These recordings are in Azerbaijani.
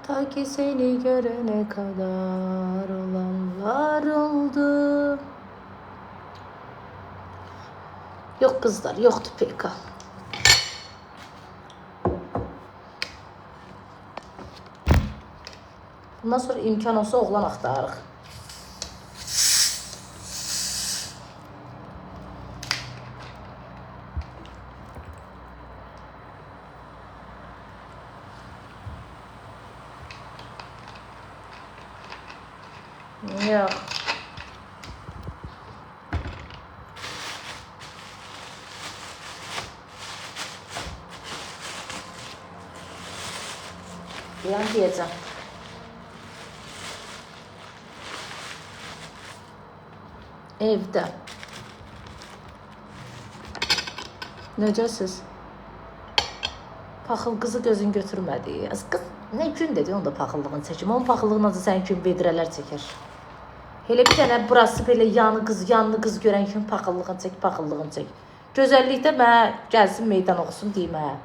Ta ki seni görene kadar olanlar oldu. Yok kızlar, yoktu PK. Bundan sonra imkan olsa oğlan axtarırıq. Yox. Yan deyəcəm. Evdə. Necəsiz? Paxıl qızı gözün götürmədi. Qız nə gün dedi, onu da paxıllığını çəkim. Onun paxıllığına da sənin kimi bedirələr çəkir. Hele bir dənə burası belə yanlı qız görən kimi paxıllığını çək. Gözəllikdə mənə gəlsin meydan oxusun deyim hə.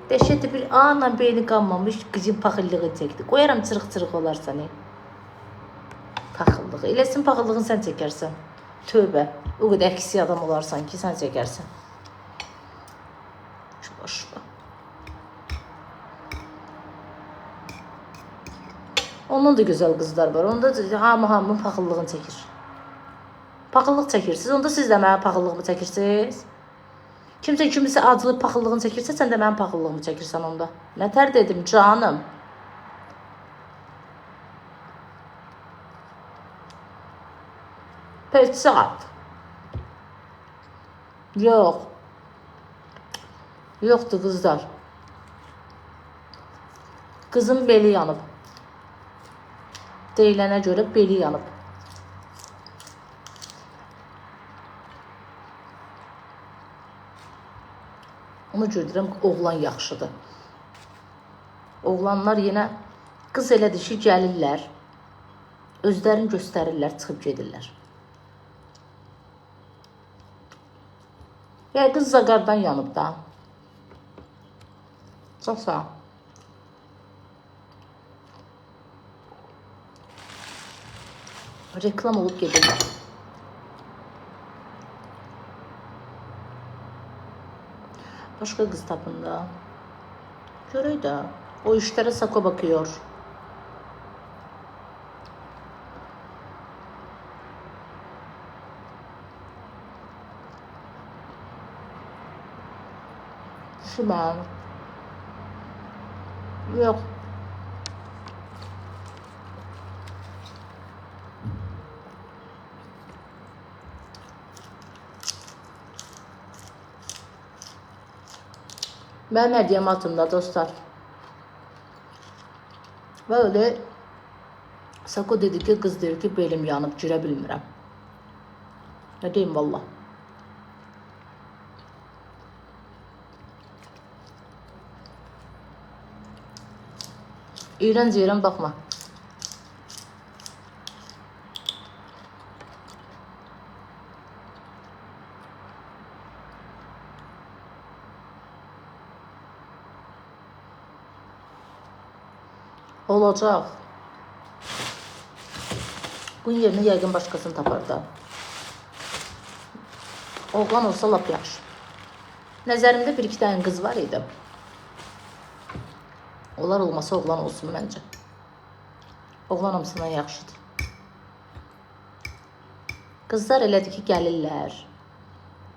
Dəhşətli bir anla beyni qanmamış qızın paxıllığını çəkdi. Qoyaram çırıq-çırıq olarsan. Paxıllığı. Eləsin paxıllığını sən çəkərsən. Tövbə. O qədər əksi adam olarsan ki, sən çəkərsən. Boşba. Onun da gözəl qızlar var. Onda hamı paxıllığını çəkir. Paxıllıq çəkirsiniz. Onda siz də mənim paxıllığımı çəkirsiniz. Kimsə acılıb paxıllığını çəkirsə, sən də mənim paxıllığımı çəkirsən onda. Nətər dedim canım. Peçat. Yox. Yoxdur qızlar. Qızın beli yanıb. Deyilənə görə beli yanıb. Onu görürəm ki, oğlan yaxşıdır. Oğlanlar yenə qız elədir ki, gəlirlər. Özlərini göstərirlər, çıxıb gedirlər. Ya qız zaqardan yanıb da. Çox sağ ol. Reklam olub gedirlər. Başka kız tapında. Görey de. O işlere Sako bakıyor. Şuman. Yok. Mənim hədiyəm atımda dostlar. Və öyle Sako dedi ki, kız deyir ki, belim yanıb, girə bilmirəm. Ne deyim valla. İğrenc bakma. Olacaq. Bunun yerine yəqin başqasını tapar da. Oğlan olsa lap yaxşı. Nəzərimdə bir iki tane kız var idi. Onlar olmasa oğlan olsun bence. Oğlan hamısından yaxşıdır. Kızlar elədir ki, gəlirlər.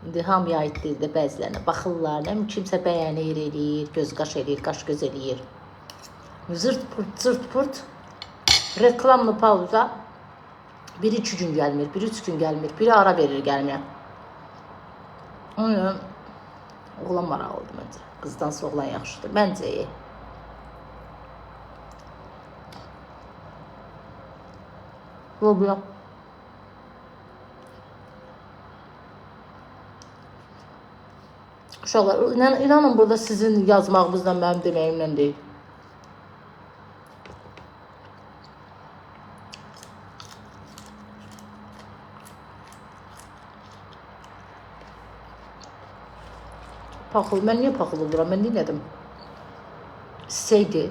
İndi hamıya aid deyil də bəzilərinə baxırlar. Nə kimsə bəyənir, eləyir, göz qaş eləyir, qaş göz eləyir. Zırt pırt reklamlı pauza. Biri 2 gün gelmir, biri 3 gün gelmir, biri ara verir gelmeye. Onun oğlan maraqlıdır bence. Qızdansa oğlan yaxşıdır. Bence iyi. Yox. Uşaqlar, inanın burada sizin yazmağınızla mənim deməyimlə deyil. Paxıl. Mən niyə paxıl oluram? Mən nə dedim? Seydi.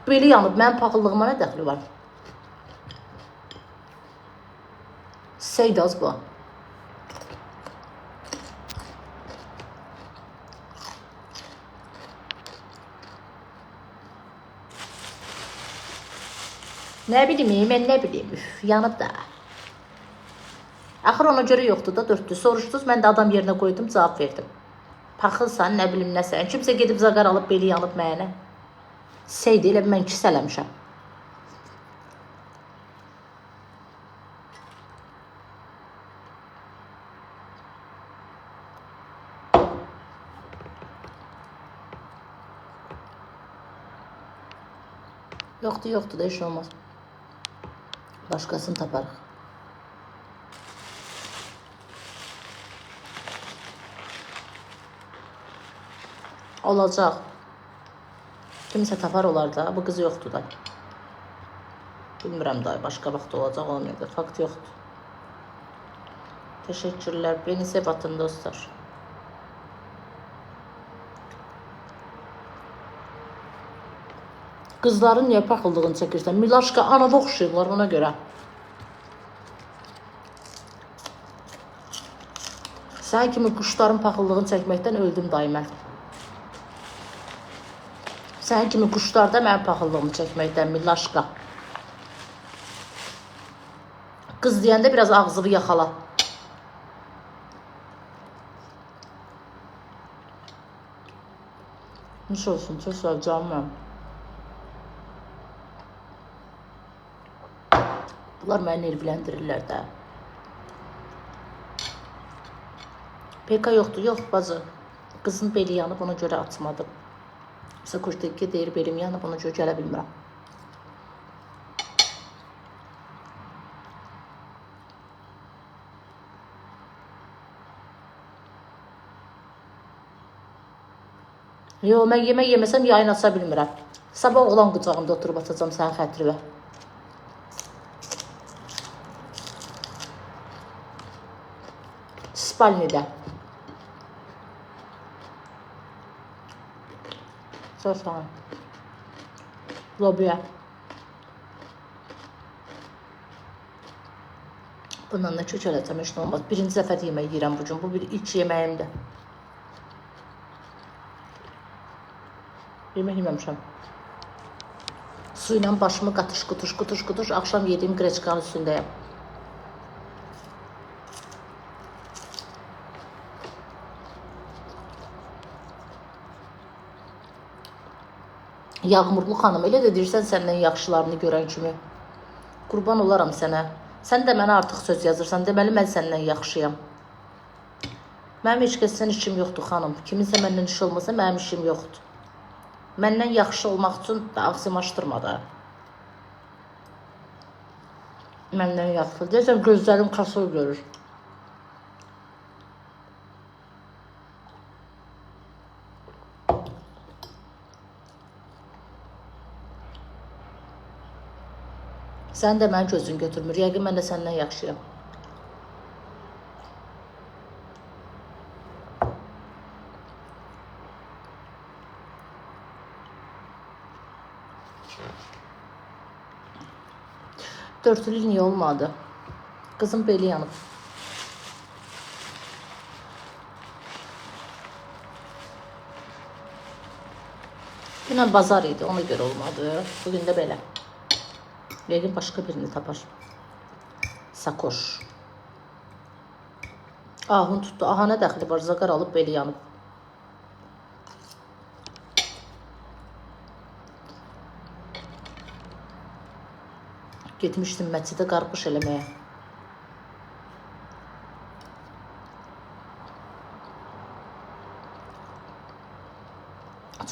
Beli yanıb, mənim paxıllığıma nə dəxli var? Seydi az bu. Nə bilim, mən nə bilim, yanıb da. Axır ona görə yoxdur da, 400 soruşdunuz, mən də adam yerinə qoydum, cavab verdim. Paxılsan, nə bilim, nəsən, kimsə gedib zaqar alıb, beli yanıb mənə. Seydi, elə mən kisələmişəm. Yoxdur da, iş olmaz. Başqasını taparıq. Olacaq. Kimsə tapar olar da, bu qız yoxdur da. Bilmirəm da, başqa vaxt olacaq, olmayacaq, fakt yoxdur. Teşekkürlər, beni sebatın dostlar. Qızların niyə paxıllığını çəkirsən? Milaşka anada oxşayırlar ona görə. Sən kimi quşların paxıllığını çəkməkdən öldüm dayı mən. Sən kimi quşlar da mənim paxıllığımı çəkməkdən, Milaşka. Qız deyəndə biraz ağzını yaxala. Niş olsun, çox sağ ol canım mənim. Bunlar məni nervləndirirlər də. PK yoxdur, yox bacı. Qızın beli yanıb, ona görə açmadım. Mesela kuşdaki deyir belim yanıb, ona görə gələ bilmirəm. Yo, mən yemək yeməsəm yayın aça bilmirəm. Sabah oğlan qucağımda oturub atacam sənin xətrinə. Spalnidə. Çox sağ ol. Lobiya. Bundan da kök eləcəm, heç nə olmaz. Birinci dəfə yemək yeyirəm bugün. Bu bir ilk yeməyimdir. Yemək yeməmişəm. Su ilə başımı qatış, axşam yediyim qreçkanın üstündəyəm. Yağmurlu xanım, elə də deyirsən səndən yaxşılarını görən kimi. Qurban olaram sənə. Sən də mənə artıq söz yazırsan, deməli mən səndən yaxşıyam. Mənim heç kəsdən işim yoxdur xanım. Kiminsə məndən iş olmasa mənim işim yoxdur. Məndən yaxşı olmaq üçün da ağzımaşdırma da. Məndən yaxşı. Deyəsən gözlərim kasır görür. Sən də mənim gözün götürmür. Yəqin mən də səndən yaxşıyam. Dörtlü niyə olmadı? Qızın beli yanıb. Dünən bazar idi, ona görə olmadı. Bugün də belə. Yəqin başqa birini tapar. Sakoş. Ahun tutdu. Aha nə dəxli var? Zaqar alıb beli yanıb. Getmişdim məscidə qarpış eləməyə.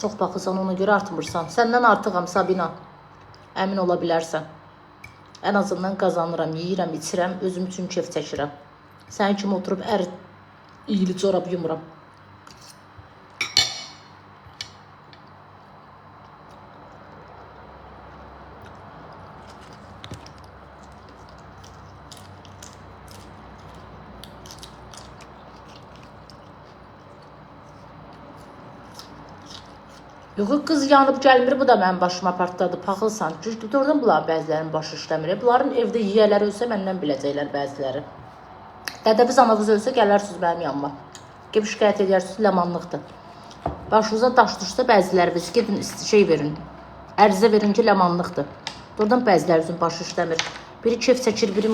Çox baxırsan, ona görə artmırsan. Səndən artıqam Sabina. Əmin ola bilərsən. Ən azından qazanıram, yeyirəm, içirəm, özüm üçün kef çəkirəm. Sənin kimi oturub iyili corab yumuram. Yox, qız yanıb gəlmir, bu da mənim başıma partladı, paxılsan. Çünki doğrudan bunların bəzilərinin başı işləmir. Bunların evdə yiyələri ölsə məndən biləcəklər bəziləri. Dədəviz anavız ölsə gələrsiniz mənim yanıma. Gəlib şikayət edərsiniz, ləmanlıqdır. Başınıza daş düşsə bəziləriniz gedin şey verin. Ərizə verin ki, ləmanlıqdır. Doğrudan bəzilərinizin başı işləmir. Biri kef çəkir, biri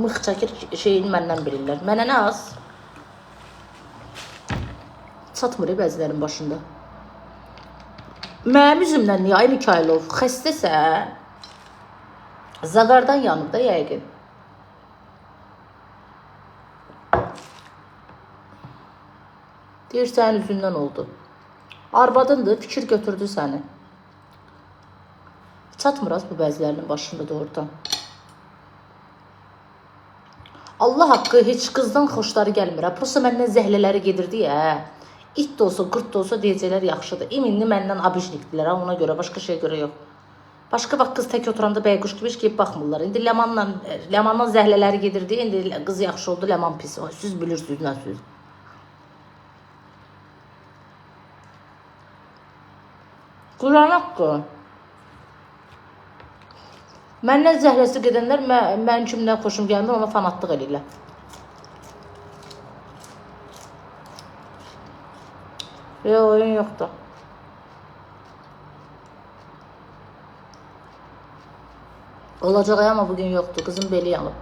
mıx çəkir, şeyini məndən bilirlər. Mənə nə az? Çatmır bəzilərin başında. Mənim üzümdən niyə ay Mikailov xəstəsə zaqardan yanıb da yəqin. Deyir sənin üzündən oldu. Arvadındır, fikir götürdü səni. Çatmır bu bəzilərinin başında doğrudan. Allah haqqı heç qızdan xoşları gəlmir. Prosta məndən zəhlələri gedirdi ya. İt də olsa, qırt da olsa deyəcəklər yaxşıdır. İminli məndən abişlikdirlər, ona görə, başqa şey görə yox. Başqa vaxt qız tək oturanda bəyquş kimi heç gəlib baxmırlar. İndi Ləmandan zəhlələri gedirdi, indi qız yaxşı oldu, Ləman pis. Siz bilirsiniz nə söz. Quran haqqı. Məndən zəhləsi gedənlər mənim kimdən xoşum gəlmir, ona fanatlıq edirlər. Yox, oyun yoxdur. Olacaq ama bugün yoxdur. Qızın beli yanıb.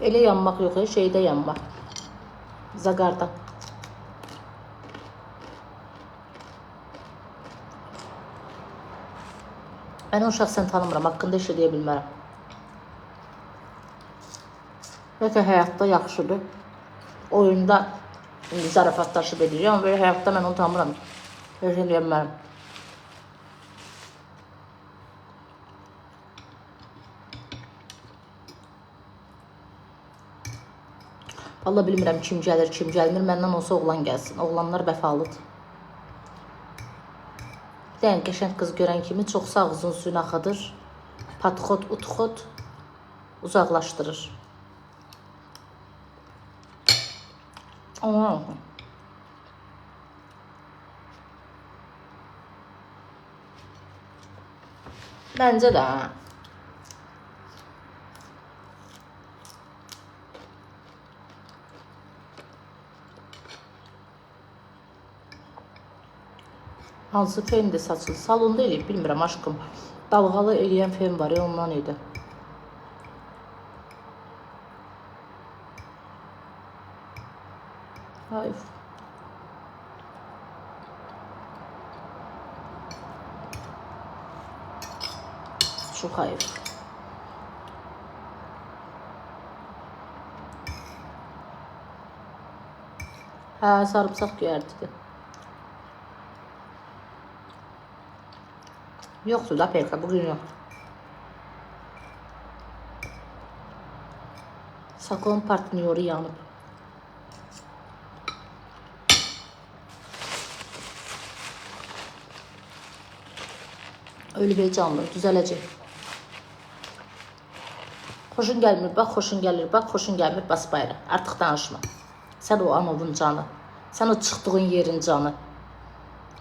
Elə yanmaq yox, şeydə yanmaq. Zaqarda. Mən o şəxsən tanımıram, haqqında işə deyə bilmərəm. Bəlkə həyatda yaxşıdır. Oyunda zarafatlaşıb edirik, amma belə həyatda mən onu tanımıram. Belə şey deyə bilmərəm. Vallahi bilmirəm kim gəlir, kim gəlmir. Məndən olsa oğlan gəlsin. Oğlanlar vəfalıdır. Bir dənə qəşəng qız görən kimi çox sağ uzun suyun axıdır. Patxot, utxot uzaqlaşdırır. Məncə də. Hansı filmdə saçıldı? Salonda eləyib, bilmirəm aşkım. Dalğalı eləyən film var ya, ondan idi. Hayır. Çok hayır. Ha, sarımsak göyərdidir. Yoxdur da peyka, bugün yox. Sakon partnyoru yanıb. Ölü bir canlı, düzələcək. Xoşun gəlmir, bax, xoşun gəlir, bax, xoşun gəlmir, bas bayra. Artıq danışma. Sən o anovun canı, sən o çıxdığın yerin canı,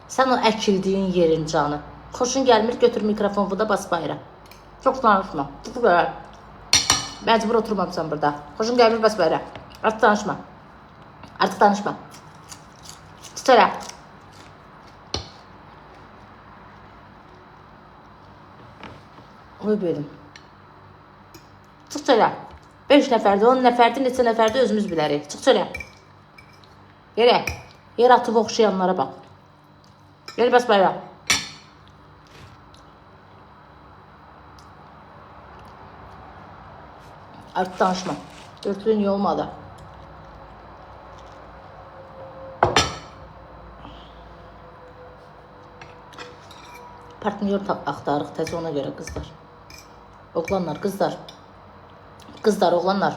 sən o əkildiyin yerin canı. Xoşun gəlmir, götür mikrofonu, bu da bas bayra. Çox danışma. Bu qədər. Məcbur oturmamısan burada. Xoşun gəlmir, bas bayra. Artıq danışma. Artıq danışma. Tut elə. Oy benim. Çıx çölə. 5 nəfərdir, 10 nəfərdir, neçə nəfərdir özümüz bilərik. Çıx çölə. Yerə. Yer atıb oxşayanlara bax. Gel bas bayra. Artıq danışma. Dörtlüğün iyi olmadı. Partnyor axtarıq təzə ona görə qızlar. Oğlanlar, qızlar. Qızlar, oğlanlar.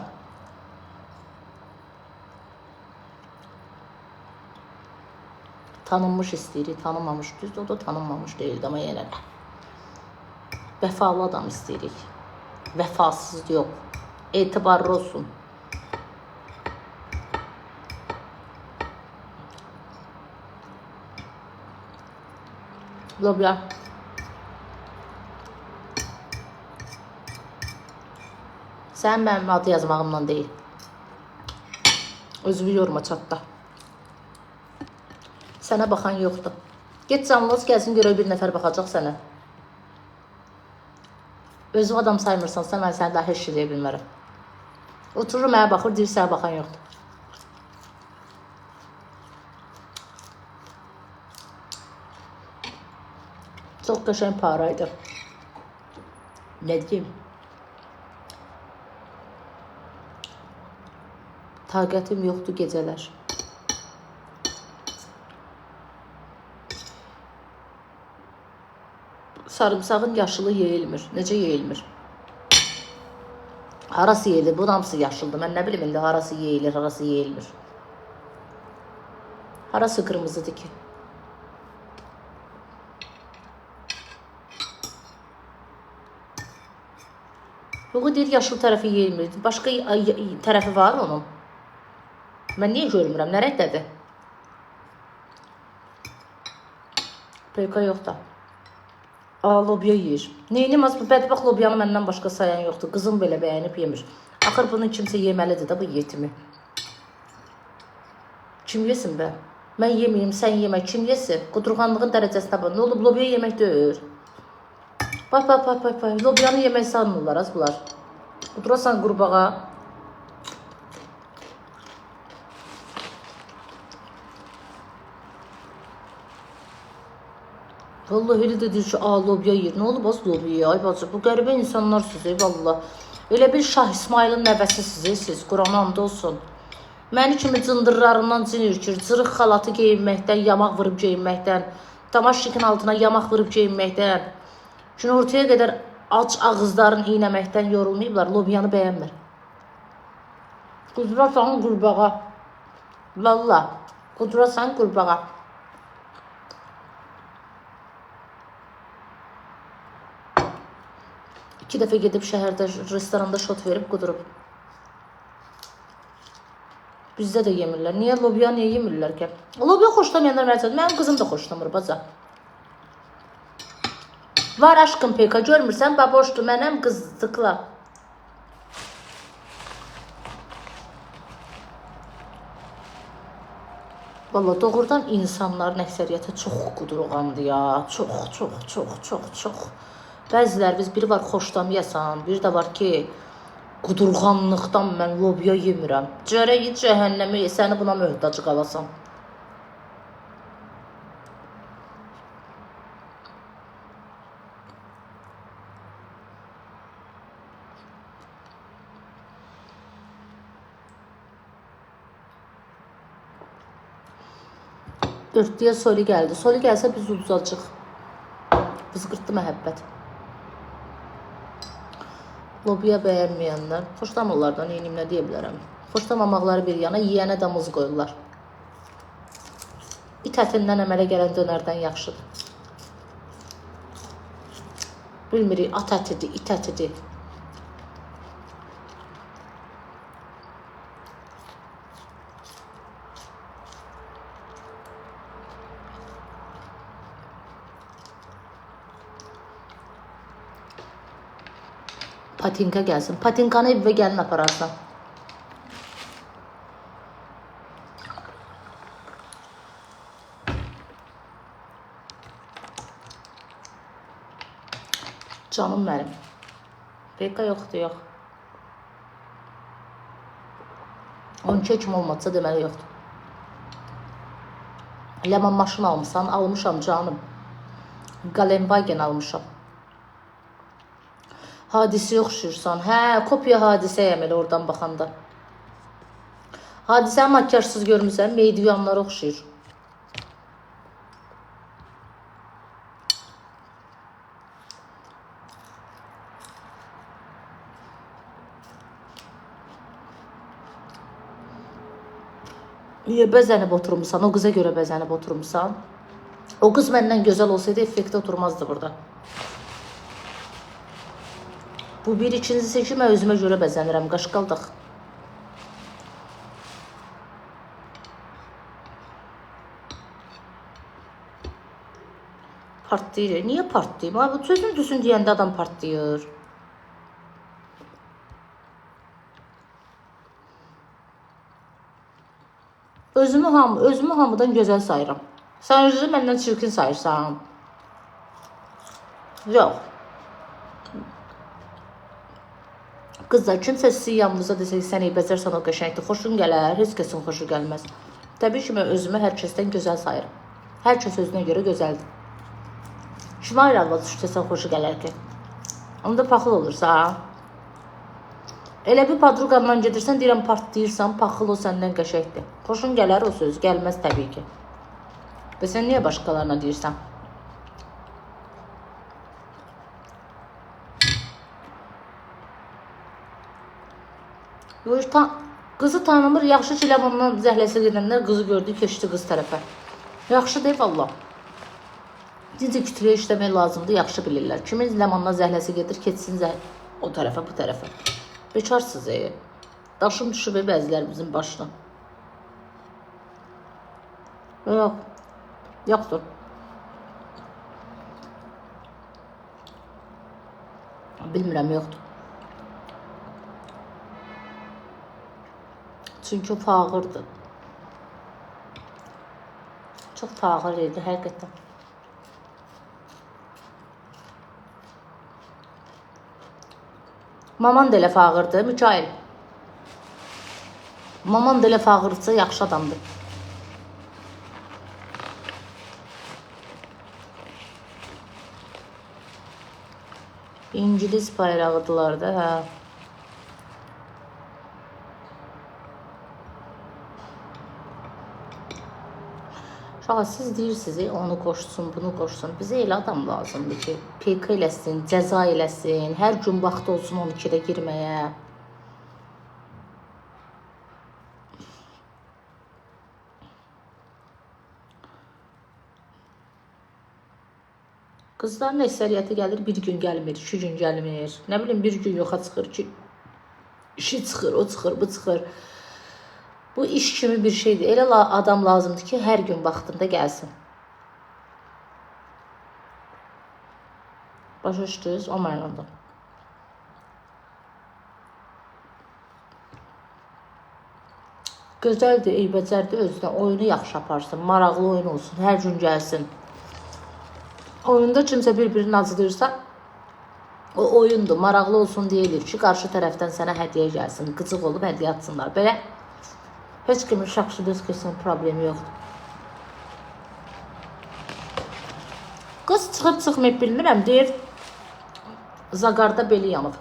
Tanınmış istəyirik, tanınmamış düzdür. O da tanınmamış deyildi, amma yenə də. Vəfalı adam istəyirik. Vəfasız yox. Etibarlı olsun. Lobya. Sən mənim adı yazmağımdan deyil. Özümü yorma çatda. Sənə baxan yoxdur. Get canlısı gəlsin görək bir nəfər baxacaq sənə. Özü adam saymırsan sən, mən səni daha heç şey deyə bilmərəm. Oturur mənə baxır, deyir sənə baxan yoxdur. Çox qəşəng paraydı. Nə deyim? Taqətim yoxdur gecələr. Sarımsağın yaşılı yeyilmir. Necə yeyilmir? Harası yeyilir? Bu hamısı yaşıldır. Mən nə bilim indi harası yeyilir, harası yeyilmir. Harası qırmızıdır ki? Yox, deyir yaşıl tərəfi yeyilmir. Başqa tərəfi var onun. Mən niyə görmürəm? Nə rəddədir? Peyka yox da. Lobya yeyir. Neynimaz bu bədbəxt lobyanı məndən başqa sayan yoxdur. Qızım belə bəyənib yemir. Axır bunu kimsə yeməlidir də bu yetimi. Kim yesin bə? Mən yeməyim, sən yemək. Kim yesin? Qudurğanlığın dərəcəsinə bax. Nə olub? Lobya yemək deyir. Bax. Lobyanı yemək sanmırlar az bunlar. Qudurasan qurbağa. Vallahi elə də deyir ki, lobya yeyir. Nə olub az lobya? Ay bacı, bu qəribə insanlar siz, vallah. Elə bir Şah İsmailin nəvəsiz siz, Quran and olsun. Məni kimi cındırlarından cin ürkür, cırıq xalatı geyinməkdən, yamaq vırıb geyinməkdən, damaşikin altına yamaq vırıb geyinməkdən, ortaya qədər aç ağızların iynəməkdən yorulmayıblar, lobyanı bəyənmir. Qudurasan qurbağa. Vallah, qudurasan qurbağa. İki dəfə gedib şəhərdə, restoranda şot verib qudurub. Bizdə də yemirlər. Niyə lobya, niyə yemirlər ki? Lobya xoşlamayanlar mərcədir. Mənim qızım da xoşlamır, baca. Var aşkım Peyka, görmürsən? Baboşdur, mənəm qızdıqla. Valla doğrudan insanların əksəriyyəti çox qudurğandır ya. Çox. Bəzilər biz biri var xoşlamayasan, bir də var ki, qudurğanlıqdan mən lobya yemirəm. Cərəyi cəhənnəmi, səni buna möhtac qalasan. Dörtlüyə Soli gəldi. Soli gəlsə biz uduzacıq. Fızqırtdı məhəbbət. Lobya bəyənməyənlər, xoşlamırlardan neynim nə deyə bilərəm. Xoşlamamaqları bir yana, yiyənə də muz qoyurlar. İt ətindən əmələ gələn dönərdən yaxşıdır. Bilmirik, at ətidir, it ətidir. Patinka gəlsin. Patinkanı evə gəlin apararsan. Canım mənim. Peyka yoxdur, yox. 12 kim olmadsa deməli yoxdur. Ləman maşın almışsan, almışam canım. Galenwagen almışam. Hadisəyə oxşuyursan. Hə, kopya hadisəyəm elə oradan baxanda. Hadisə makyajsız görmüsən, meydiyanlara oxşuyur. Niyə bəzənib oturmuşsan? O qıza görə bəzənib oturmuşsan. O qız məndən gözəl olsaydı, effekti oturmazdı burada. Bu bir, ikincisi ki, mən özümə görə bəzənirəm, qaşqaldıq. partlayır. Niyə partlayır? Ay, bu sözün düzün deyəndə adam partlayır. Özümü hamıdan gözəl sayıram. Sən özünü məndən çirkin sayırsan. Yox. Qızlar, kimsə sizin yanınıza desək, sən eybəcərsən, o qəşəngdir, xoşun gələr, heç kəsin xoşu gəlməz. Təbii ki, mən özümü hər kəsdən gözəl sayıram. Hər kəs özünə görə gözəldir. Kimə ayrı arvad düşdəsən xoşu gələr ki? Onda paxıl olursa. Elə bir padruqandan gedirsən, deyirəm partlayırsan, paxıl o səndən qəşəkdir. Xoşun gələr o söz, gəlməz təbii ki. Və sən niyə başqalarına deyirsən? Qızı tanımır, yaxşı ki, ləmandan zəhləsi gedənlər qızı gördü, keçdi qız tərəfə. Yaxşı deyib Allah. Necə kütüləyə işləmək lazımdır, yaxşı bilirlər. Kimin ləmandan zəhləsi gedir, keçsin o tərəfə, bu tərəfə. Bekarsız, daşım düşüb bəzilər bizim başına. Yox, yoxdur. Bilmirəm, yoxdur. Çünki o fağırdır. Çox fağır idi, həqiqətən. Maman da elə fağırdı, Mikail. Maman da elə fağırsa yaxşı adamdır. İngiliz bayrağıdılar da, hə. Uşaqlar, siz deyirsiniz, onu qoşsun, bunu qoşsun. Bizə elə adam lazımdır ki, PK eləsin, cəza eləsin, hər gün vaxtı olsun 12-də girməyə. Qızların əksəriyyəti gəlir, bir gün gəlmir, 2 gün gəlmir. Nə bilim, bir gün yoxa çıxır ki, işi çıxır, o çıxır, bu çıxır. Bu iş kimi bir şeydir. Elə adam lazımdır ki, hər gün vaxtında gəlsin. Başa düşdünüz? O mənada. Gözəldir, eybəcərdir özünə. Oyunu yaxşı aparsın, maraqlı oyun olsun, hər gün gəlsin. Oyunda kimsə bir-birini acıdırsa, o oyundur, maraqlı olsun deyilir ki, qarşı tərəfdən sənə hədiyyə gəlsin, qıcıq olub hədiyyə atsınlar. Belə heç kimin şəxsi dözkəsinin problemi yoxdur. Qız çıxıb-çıxmayıb bilmirəm, deyir, zaqarda beli yanıb.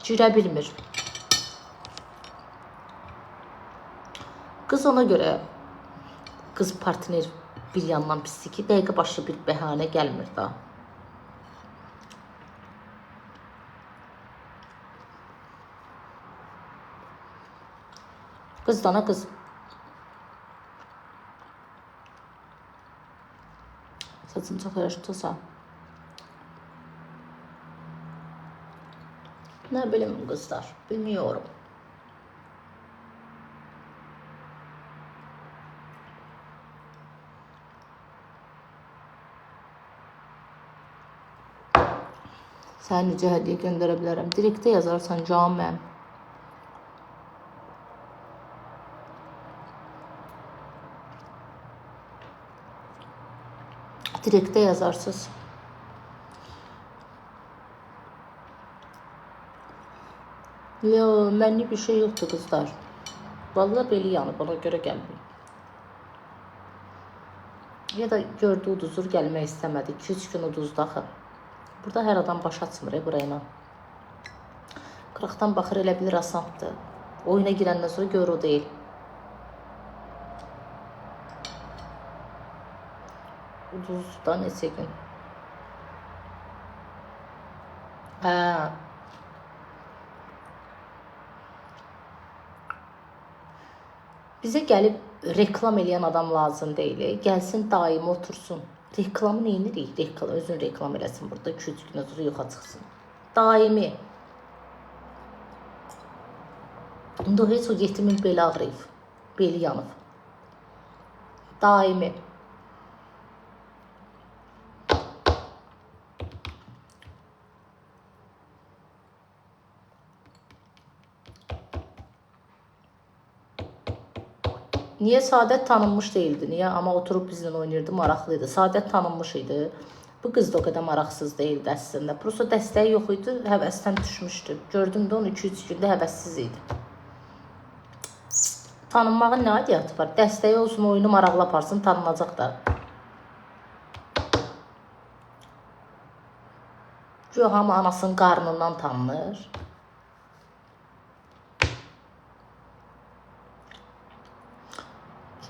Girə bilmir. Qız ona görə, qız partner bir yandan pisdir ki, dəqiqə başı bir bəhanə gəlmir da. Qız dana qız. Saçını çox yaxşı tutsa. Nə bilim qızlar, bilmiyorum. Sənə necə hədiyyə göndərə bilərəm? Direktə yazarsan canım mənim. Direktə yazarsınız. Yo, mənlik bir şey yoxdur qızlar. Vallahi beli yanıb, ona görə gəlməyim. Ya da gördü uduzur, gəlmək istəmədi. 2-3 gün uduzdu axı. Burada hər adam baş açmır burayla. Qıraqdan baxır, elə bilir asandır. Oyuna girəndən sonra gör o deyil. Uduzda neçə gün. Hə. Bizə gəlib reklam eləyən adam lazım deyil. Gəlsin daimi otursun. Reklamı neyinirik? Özün reklam eləsin burada. 2-3 gün sonra yoxa çıxsın. Daimi. Onda heç o yetimin beli ağrıyıb. Beli yanıb. Daimi. Niye Saadət tanınmış değildi? Niye? Ama oturup bizimle oynayırdı, maraqlıydı. Saadət tanınmış idi. Bu kız da o kadar maraqsız değildi aslında. Prosta dəstəyi yox idi, həvəsdən düşmüşdü. Gördüm də onu 2-3 gündə həvəssiz idi. Tanınmağın nə adiyyatı var? Dəstəyi olsun, oyunu maraqlı aparsın, tanınacaq da. Yox, hamı anasının qarnından tanınır.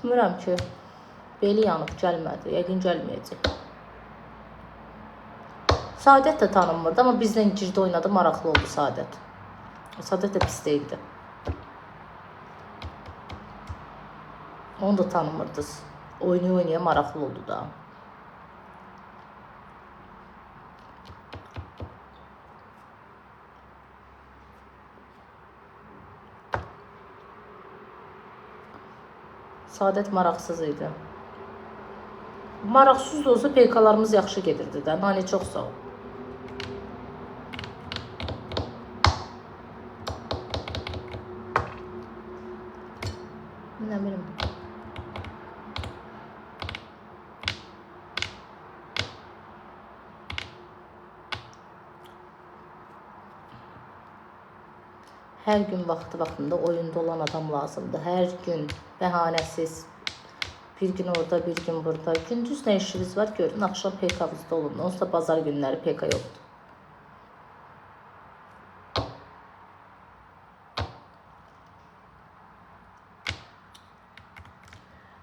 Bilmirəm ki, beli yanıb, gəlmədi. Yəqin gəlməyəcək. Saadət də tanınmırdı, amma bizlə girdi oynadı, maraqlı oldu Saadət. Saadət də pis değildi. Onu da tanımırdınız. Oynaya maraqlı oldu da. Saadət maraqsız idi. Maraqsız da olsa PK-larımız yaxşı gedirdi də. Nani çox sağ ol. Nə bilim. Hər gün vaxtında oyunda olan adam lazımdır. Hər gün bəhanəsiz. Bir gün orada, bir gün burada. Gündüz nə işiniz var görün, axşam PK-vizdə olun. Onsuz da bazar günləri PK yoxdur.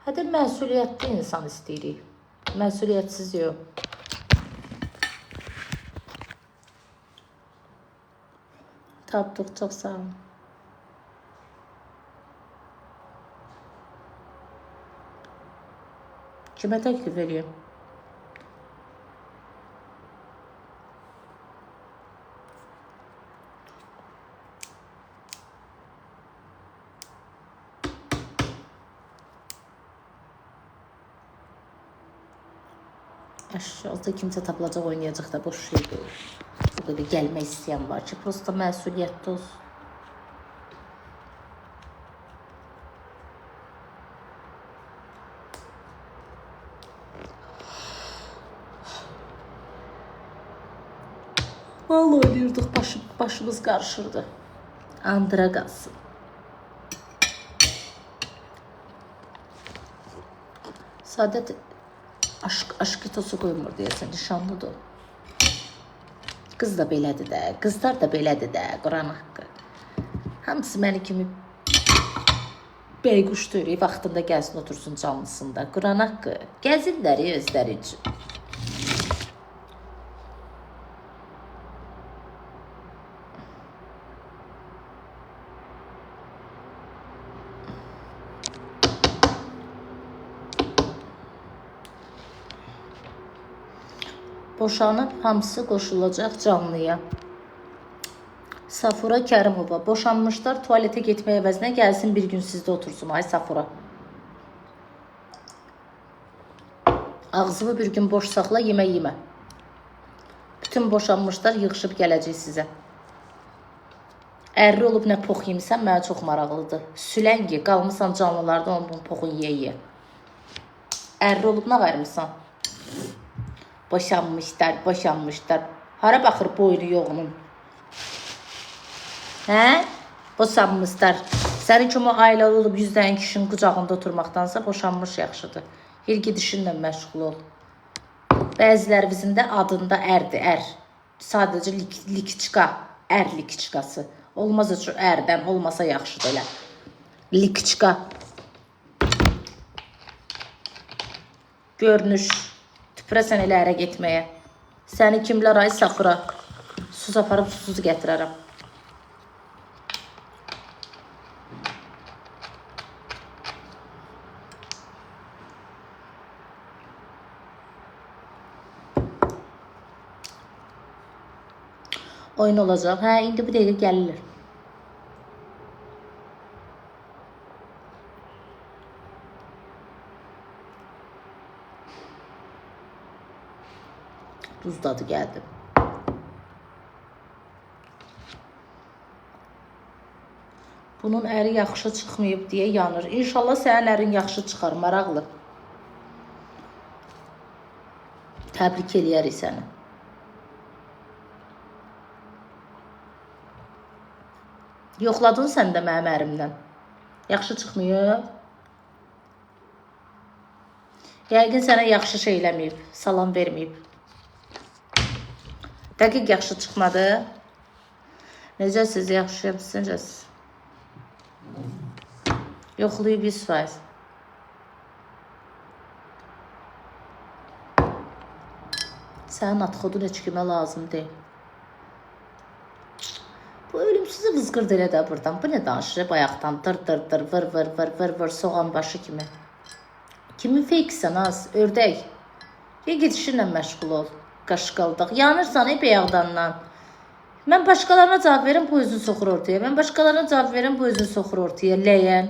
Hədə məsuliyyətli insan istəyirik. Məsuliyyətsiz yox. Tapdıq, çox sağ olun. Kimə təklif edeyim? Aşağıda kimsə tapılacaq, oynayacaq da boş şey deyil. O qədər gəlmək istəyən var ki, prosta məsuliyyətli olsun. Vallahi oynayırdıq, başımız qarışırdı. Andıra qalsın. Saadət aşk tosu qoymur deyəsən, nişanlıdır o. Qız da belədir də, qızlar da belədir də, Quran haqqı. Hamısı məni kimi beyquş deyir, vaxtında gəlsin otursun canlısında. Quran haqqı, gəzirlər özləri üçün. Boşanıb hamısı qoşulacaq canlıya. Safura Kərimova. Boşanmışlar, tualetə getmək əvəzinə gəlsin bir gün sizdə otursun. Ay Safura. Ağzını bir gün boş saxla, yemək yemə. Bütün boşanmışlar yığışıb gələcək sizə. Ərli olub nə pox yemisən, mənə çox maraqlıdır. Süləngi, qalmısan canlılarda onun poxun yeyə. Ərli olub nə qayırmısan? Boşanmışlar. Hara baxır boynu yoğunun? Hə? Boşanmışlar. Sənin kimi ailəli olub 100-dən kişinin qucağında oturmaqdansa boşanmış yaxşıdır. Yer gedişinlə məşğul ol. Bəzilərimizin də adında ərdir, ər. Sadəcə likçika, ər likçikası. Olmaz üçün ərdən, olmasa yaxşıdır elə. Likçika. Görünüş. Tüpürəsən elə ərə getməyə. Səni kimlər ay Safura? Sus aparıb susuz gətirərəm. Oyun olacaq. Hə, indi bu dəqiqə gəlirlər. Duzdadı gəldim. Bunun əri yaxşı çıxmayıb deyə yanır. İnşallah sənin ərin yaxşı çıxar, maraqlı. Təbrik eləyərik səni. Yoxladın sən də mənim ərimdən. Yaxşı çıxmayıb. Yəqin sənə yaxşı şey eləməyib, salam verməyib. Dəqiq yaxşı çıxmadı. Necəsiz, yaxşıyamsınız? Yoxlayıb 100%. Sənin atxodun heç kimə lazım deyil. Bu ölümsüzü vızqırdı elə də buradan. Bu nə danışır? Bayaqdan dır, vır, soğan başı kimi. Kimin feykisən az? Ördək. Ya gedişinlə məşğul ol. Qaşqaldaq. Yanırsan beyağdandan. Mən başqalarına cavab verim, bu özün soxur ortaya. Mən başqalarına cavab verim, bu özün soxur ortaya. Ləyən.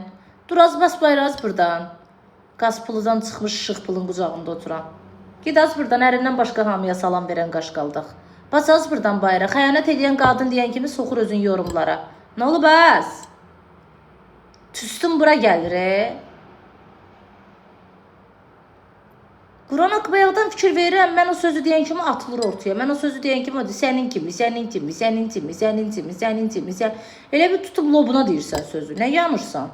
Dur az bas bayraz buradan. Qaz puludan çıxmış işıq pulun qucağında oturan. Gid az buradan, ərindən başqa hamıya salam verən qaşqaldaq. Bas az buradan bayra. Xəyanət edən qadın deyən kimi soxur özün yorumlara. Nə olub az? Tüstün bura gəlir. Quran bayaqdan fikir verirəm, mən o sözü deyən kimi atılır ortaya. Mən o sözü deyən kimi sənin kimi. Elə bir tutub lobuna deyirsən sözü. Nə yanırsan?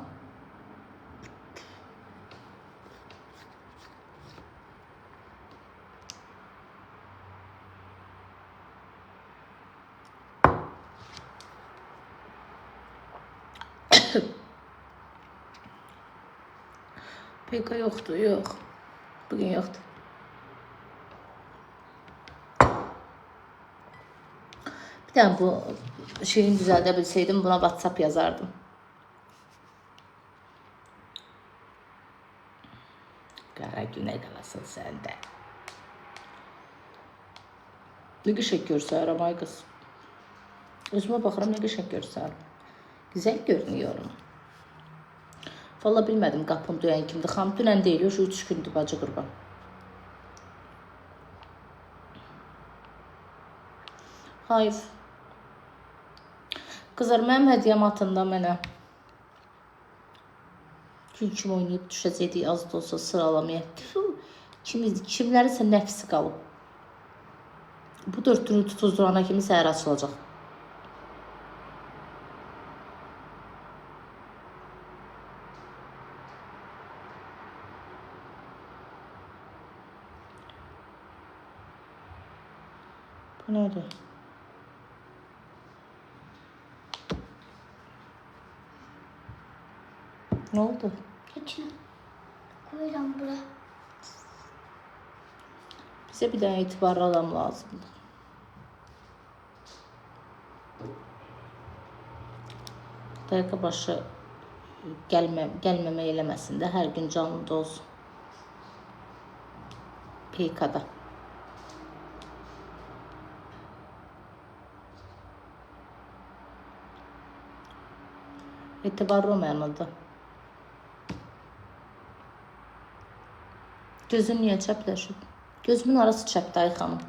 Peka yoxdur, yox. Bugün yoxdur. Bir tane bu şeyini düzəldə bilsəydim, buna WhatsApp yazardım. Qara günə qalasın səndə. Ne qəşəng görsərim ay qız. Özümə baxıram, ne qəşəng görsərim. Güzel görünüyorum. Valla bilmədim qapını döyən kimdir. Xam dünən deyil, o 3 gündür bacı qurban. Hayır. Qızlar, mənim hədiyyəm atında mənə. Kim oynayıb düşəcəkdik az da olsa sıralamaya. Kimlərisə nəfsi qalıb. Bu dörtlünü tutuzdurana kimi səhər açılacaq. Bu nədir? Ne oldu? Keçin. Koyuram bura. Bize bir tane itibarlı adam lazımdı. Dayaka başı gəlməmə eləməsin də hər gün canlıda olsun. PK'da. İtibarlı olmayanıldı. Gözün niye çəpləşib? Gözümün arası çəpdi ay xanım.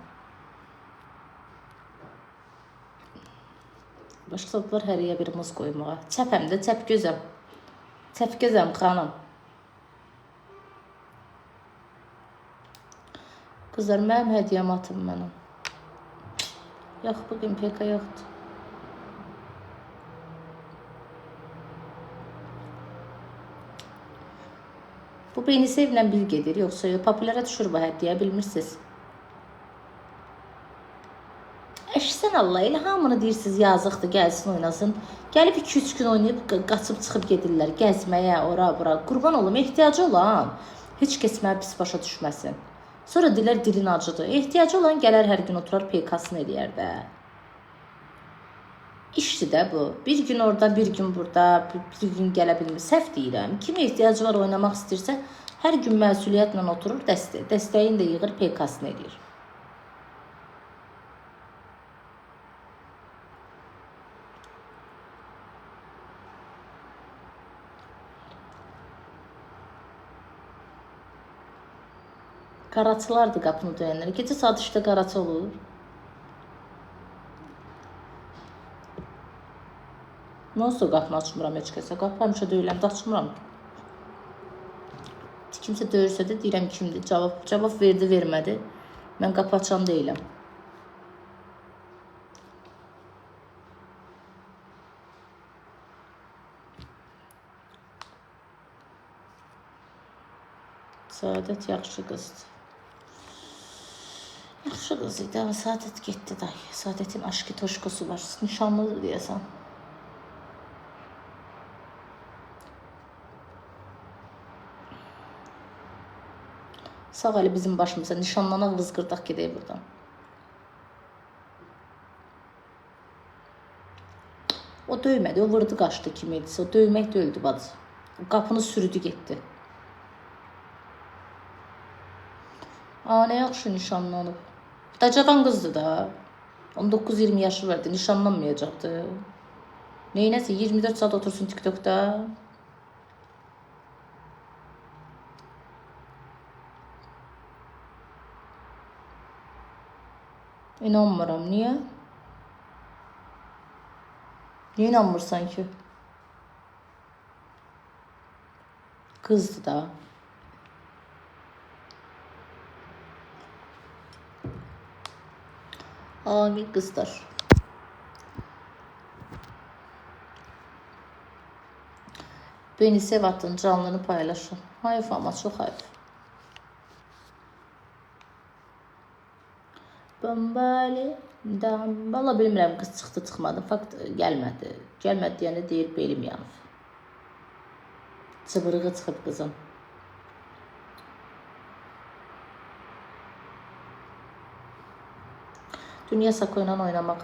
Başladılar hər yerə bir muz qoymağa. Çəpəm də, çəp gözəm. Çəp gözəm xanım. Qızlar, mənim hədiyyəm atım mənim. Yox, bugün PK yoxdur. Bu beyni sevlə bil gedir, yoxsa populyara düşür bu həddiyə, bilmirsiniz. Əşsən Allah, elə hamını deyirsiniz, yazıqdır, gəlsin oynasın. Gəlib 2-3 gün oynayıb, qaçıb çıxıb gedirlər, gəzməyə, ora, bura. Qurban olum, ehtiyacı olan heç kəs mənə pis başa düşməsin. Sonra dilər dilin acıdır. Ehtiyacı olan gələr hər gün oturar, PK-sını eləyər də. İşdir də bu. Bir gün orada, bir gün burada, bir gün gələ bilmir. Səhv deyirəm. Kim ehtiyacı var oynamaq istəyirsə, hər gün məsuliyyətlə oturur, dəstəyin də yığır, PK-sını eləyir. Qaraçılardır qapını döyənlər. Gecə saat 3-də qaraçı olur. Mən onsuz da qapını açmıram heç kəsə. Qapı həmişə döyüləm də açmıram. Kimsə döyürsə də deyirəm kimdir? Cavab verdi, vermədi. Mən qapı açan deyiləm. Saadət yaxşı qızdır. Yaxşı qız idi, amma Saadət getdi dayı. Saadətin aşkı toşkosu var. Nişanlıdır deyəsən. Sağ əli bizim başımıza. Nişanlanaq vızqırdaq gedək buradan. O döymədi, o vurdu qaçdı kim edisə. O döymək döydü bacı. Qapını sürüdü getdi. Aa, nə yaxşı nişanlanıb. Dacadan qızdı da. 19-20 yaşı vardı, nişanlanmayacaqdı. Neynəsə 24 saat otursun TikTok'da. İnanmıram, niyə? Niyə inanmırsan ki? Qızdı da. Amin kızlar. Beni sev attın, canlını paylaşın. Hayf ama çok hayf. Bombali, valla bilmirəm qız çıxdı, çıxmadı. Fakt gəlmədi. Gəlmədi deyəndə deyir belim yanıb. Çıbırığı çıxıb qızım. Dünya Sako ilə oynamaq,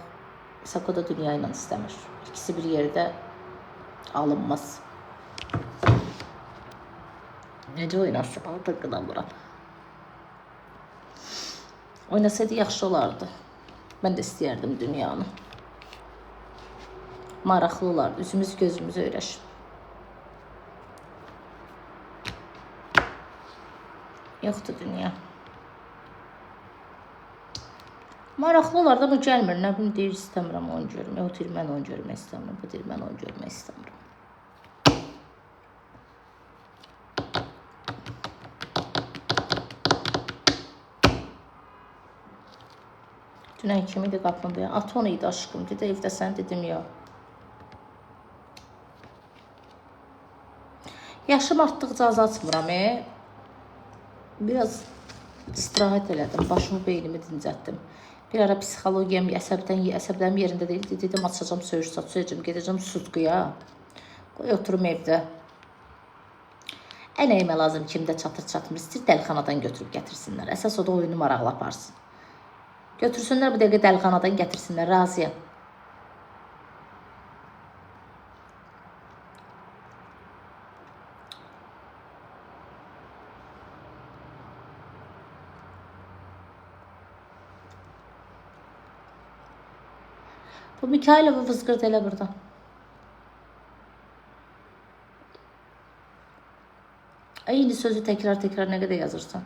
Sako da Dünya ilə istəmir. İkisi bir yerdə alınmaz. Necə oynasın? Tıqqıdan vuran. Oynasaydı yaxşı olardı. Mən də istəyərdim Dünyanı. Maraqlı olardı. Üzümüz gözümüz öyrəşib. Yoxdur Dünya. Maraqlı olardı ama gəlmir. Nə bilim deyir istəmirəm onu görmək. O deyir mən onu görmək istəmirəm. Bu deyir mən onu görmək istəmirəm. Dünən kimi de qapımda ya. At onu idi aşkım. Dedi evdə sən dedim ya. Yaşım artdıqca az açmıram. Biraz istirahət elədim. Başımı, beynimi dincətdim. Bir ara psixologiyam əsəblərim yerində deyildi. Dedim açacağım, söhürəcəm, gedəcəm sudquya. Qoy oturum evdə. Ələyimə lazım kimdə çatır-çatmır. İstir dəlixanadan götürüb gətirsinlər. Əsas o da oyunu maraqlı aparsın. Götürsünlər bu dəqiqə dəlixanadan gətirsinlər. Razıyam. Bu Mikailov'u vızqırt elə buradan. Eyni sözü tekrar nə qədər yazırsan.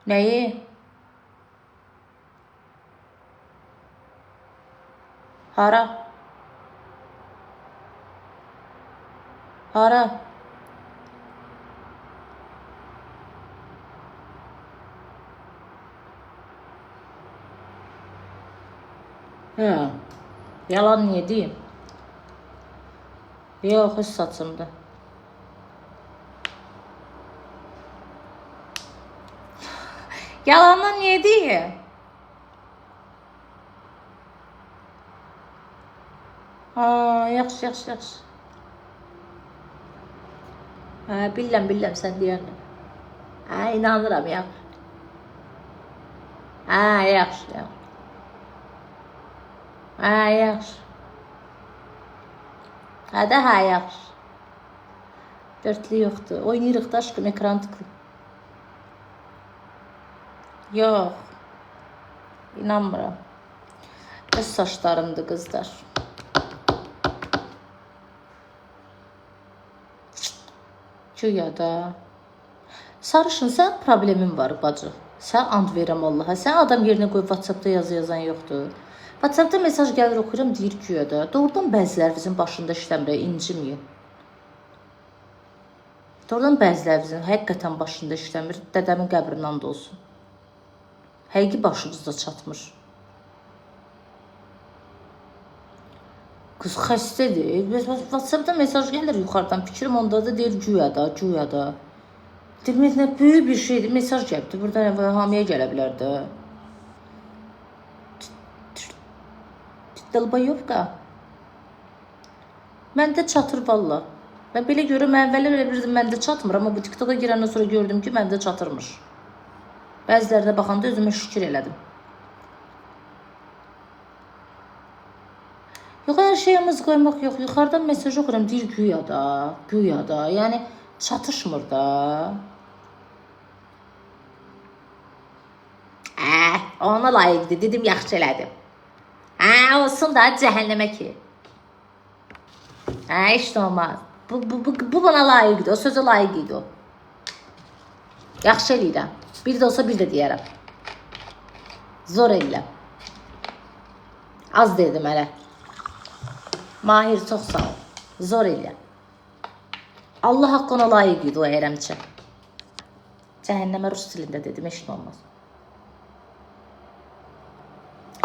Neyi? Hara? Hara? Ha. Yalan niye diyeyim? Yok, hiç saçımda. Yalandan niye diyeyim? Ha, yaxşı. Ha, biləm sən deyəndə. Ha, inanıram ya. Ha, yaxşı. Ha, yaxşı. Ha, yaxşı. Dörtlü yoxdur. Oynayırıq da aşkım, ekran tıklı. Yox. İnanmıram. Öz saçlarımdır qızlar. Güya da. Sarışınsa problemim var bacı. Sən and verirəm Allaha. Sən adam yerinə qoyub WhatsApp-da yazan yoxdur. WhatsApp-da mesaj gəlir oxuyuram, deyir güya da. Doğrudan bəzilərinizin başında işləmir, inciməyin. Doğrudan bəzilərinizin həqiqətən başında işləmir, dədəmin qəbrindən də olsun. Həqiqi başınızda çatmır. Qız xəstədir. WhatsApp-da mesaj gəlir yuxarıdan, fikrim onda da deyir güya da. Demək nə böyük bir şeydir. Mesaj gəlibdi. Burada hamiyə gələ bilər də. Dalbayovka. Məndə çatır valla. Mən belə görürəm, əvvəllər elə bilirdim məndə çatmır, amma bu TikToka girəndən sonra gördüm ki, məndə çatırmış. Bəzilərdə baxanda özümə şükür elədim. Yox, hər şeyimiz qoymaq yox. Yuxarıdan mesaj oxuram, deyir güya da. Yəni çatışmır da. Ona layiqdir, dedim, yaxşı elədim. Olsun da, cəhənnəmə ki. İşte olmaz. Bu bana layiqdir, o sözə layiq idi o. Yaxşı eləyirəm. Bir də olsa bir də deyərəm. Zor eləyirəm. Az dedim hələ. Mahir, çox sağ ol. Zor eləyirəm. Allah haqqı ona layiq idi o ərəmçə. Cəhənnəmə rus dilində dedim, işin olmaz.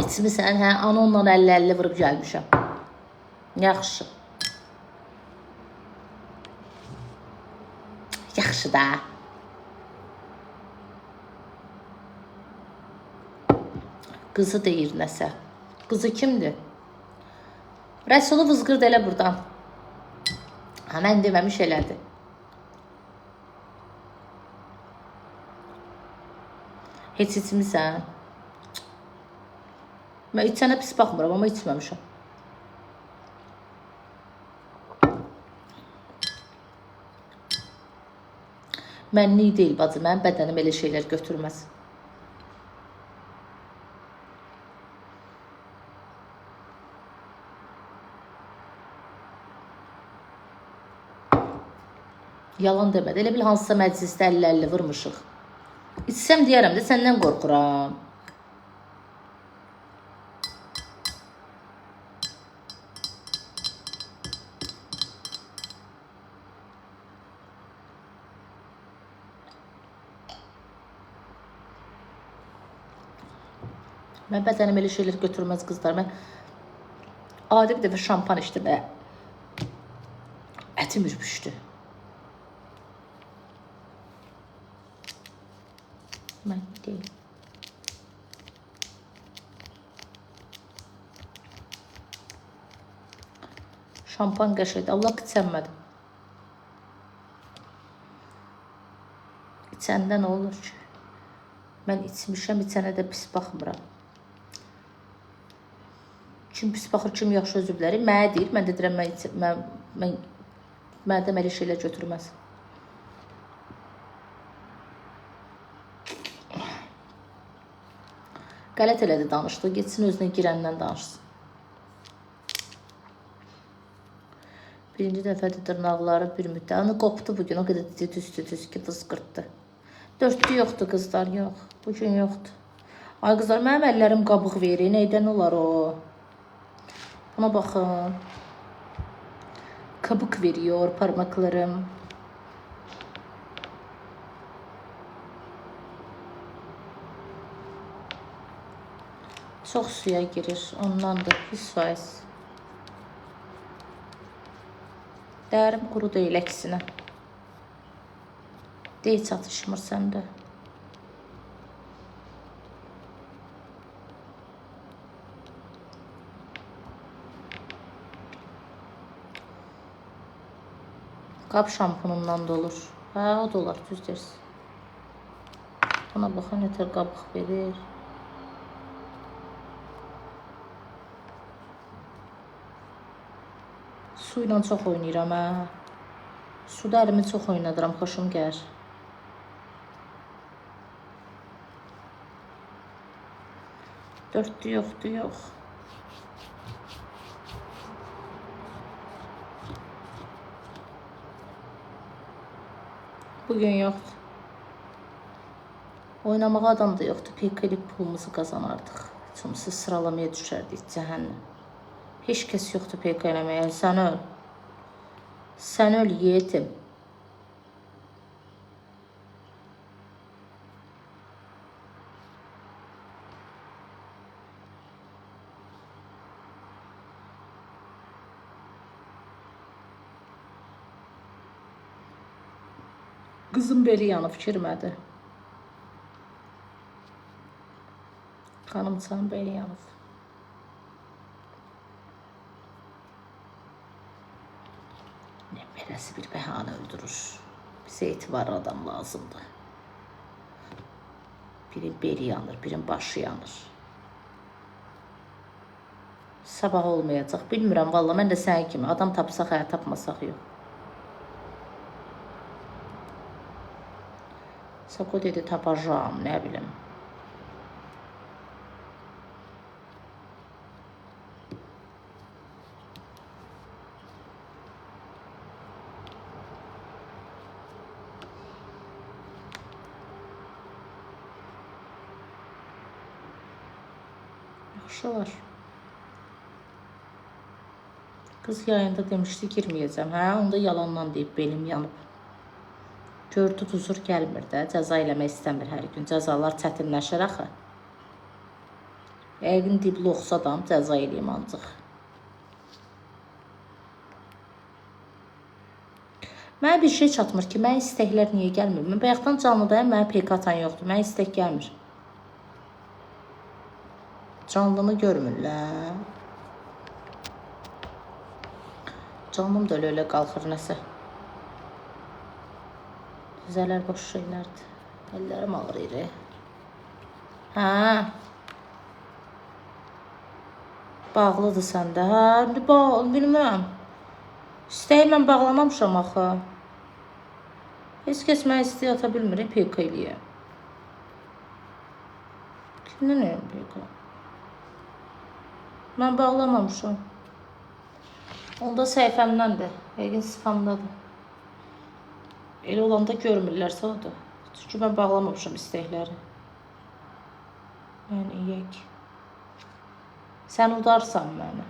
İçmisən, hə? Anonla 50-50 vurub gəlmişəm. Yaxşı. Yaxşı da. Qızı deyir nəsə. Qızı kimdir? Rəsulu vızqırdı elə buradan. Mən deməmiş elədi. Heç içmisən? Mən içənə pis baxmıram, amma içməmişəm. Mənlik deyil bacı, mənim bədənim elə şeylər götürməz. Yalan demədi, elə bil hansısa məclisdə 50-50 vurmuşuq. İçsəm deyərəm də səndən qorxuram. Mən bədənim elə şeylər götürməz qızlar. Mən adi bir dəfə şampan içdim və ətim ürpüşdü. Mən deyim. Şampan qəşəydi. Allah içənmədim. İçəndə nə olur ki? Mən içmişəm, içənə də pis baxmıram. Kim pis baxır, kim yaxşı özü bilər. Mənə deyir, mən də deyirəm, məndən elə şeylər götürməz. Qələt elədi danışdı, geçsin özünə girəndən danışsın. Birinci dəfədir dırnaqları bir müddət. Onu qopdu bugün, o qədər düz ki, fısqırtdı. Dörtlü yoxdur qızlar, yox. Bugün yoxdur. Ay qızlar, mənim əllərim qabıq verir, neydən olar o? Buna baxın. Kabuk veriyor parmaklarım. Çox suya girir. Ondandır. 100%. Dərim quru deyil əksinə. Deyil çatışmır səndə. Qab şampunundan da olur. Hə, o da olar, düz dersin. Buna baxın, nətər qabıq verir. Su ilə çox oynayıram, hə. Suda əlimi çox oynadıram, xoşum gəlir. Dörtlü yoxdur, yox. Bugün yoxdur. Oynamağa adam da yoxdur. PK-lik pulumuzu qazanardıq. Çoxumuz sıralamaya düşərdik cəhənnəm. Heç kəs yoxdur PK eləməyə. Sən öl. Sən öl yetim. Qızım beli yanıb kirmədi. Xanımçanın beli yanıb. Ne belası bir bəhanə öldürür. Bizə etibarlı adam lazımdır. Birin beli yanır, birin başı yanır. Sabah olmayacaq. Bilmirəm valla, mən də sənin kimi. Adam tapsaq, həyat tapmasaq yox. Sako dedi tapacağım, ne bileyim. Yaxşı var. Kız yayında demişti girmeyeceğim. Ha, onda yalandan deyib belim yanıb. Gördü huzur gəlmir də, cəza eləmək istəmir hər gün. Cəzalar çətinləşir axı. Yəqin dibli oxusadam cəza eləyim ancaq. Mənə bir şey çatmır ki, mənə istəklər niyə gəlmir? Mən bayaqdan canlıdayım, mənə PK atan yoxdur. Mənə istək gəlmir. Canlını görmürlər. Canım da öyle qalxır nəsə. Güzeller boş şeylerdi. Ellerim ağrıyor. Ha. Bağlıdır səndə. Ha, bilmirəm. İstəyimlə bağlamamışam axı. Heç kəs mənə istəyə ata bilmir, PK eləyə. Kimdən nəyəm PK? Mən bağlamamışam. Onda səhifəmdəndir. Yəqin spamdadır. Elə olanda görmürlərsə odur. Çünki mən bağlamamışam istəkləri. Yəni yək. Sən udarsan məni.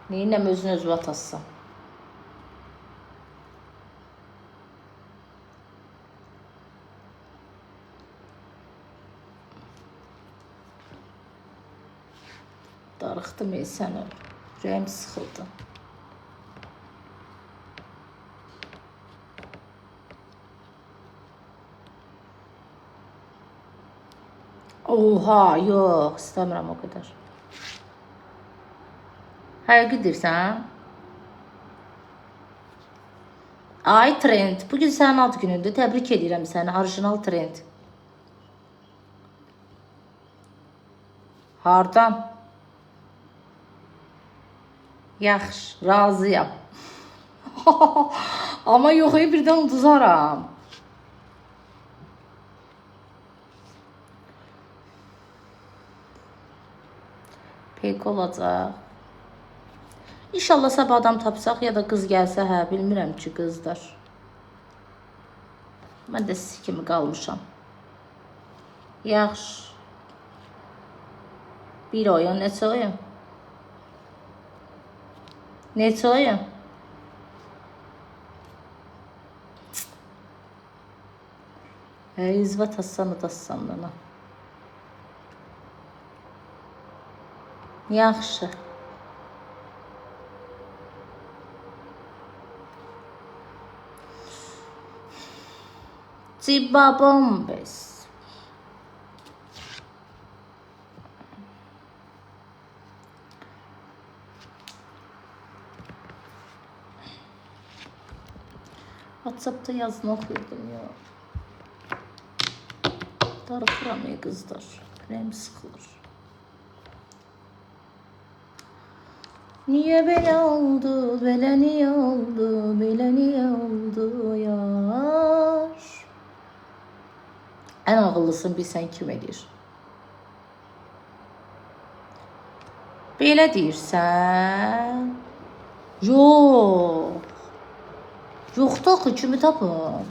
Neyinəm özünü özü atassan. Darıxdım sən öl. Ürəyim sıxıldı. Oha, yox, istəmirəm o qədər. Həqiqi deyirsən? Ay Trend, bugün sənin ad günündür. Təbrik edirəm səni, orijinal Trend. Hardan? Yaxşı, razıyam. Ama yox, birdən uduzaram. Pek olacaq. İnşallah sabah adam tapsaq ya da qız gəlsə, hə, bilmirəm ki, qızlar. Mən də siz kimi qalmışam. Yaxşı. Bir oyun, neçə oyun? Neçə oyun? İzva tassan da tassan da. Yaxşı. Cibabom bez. WhatsApp'ta yazını okuyordum ya. Darıxıram ya kızlar. Rəm sıxılır. Niye böyle oldu, böyle niye oldu, böyle niye oldu yar? En ağıllısın bilsən kim edir? Belə deyirsən? Yox. Yoxdur axı, kimi tapın?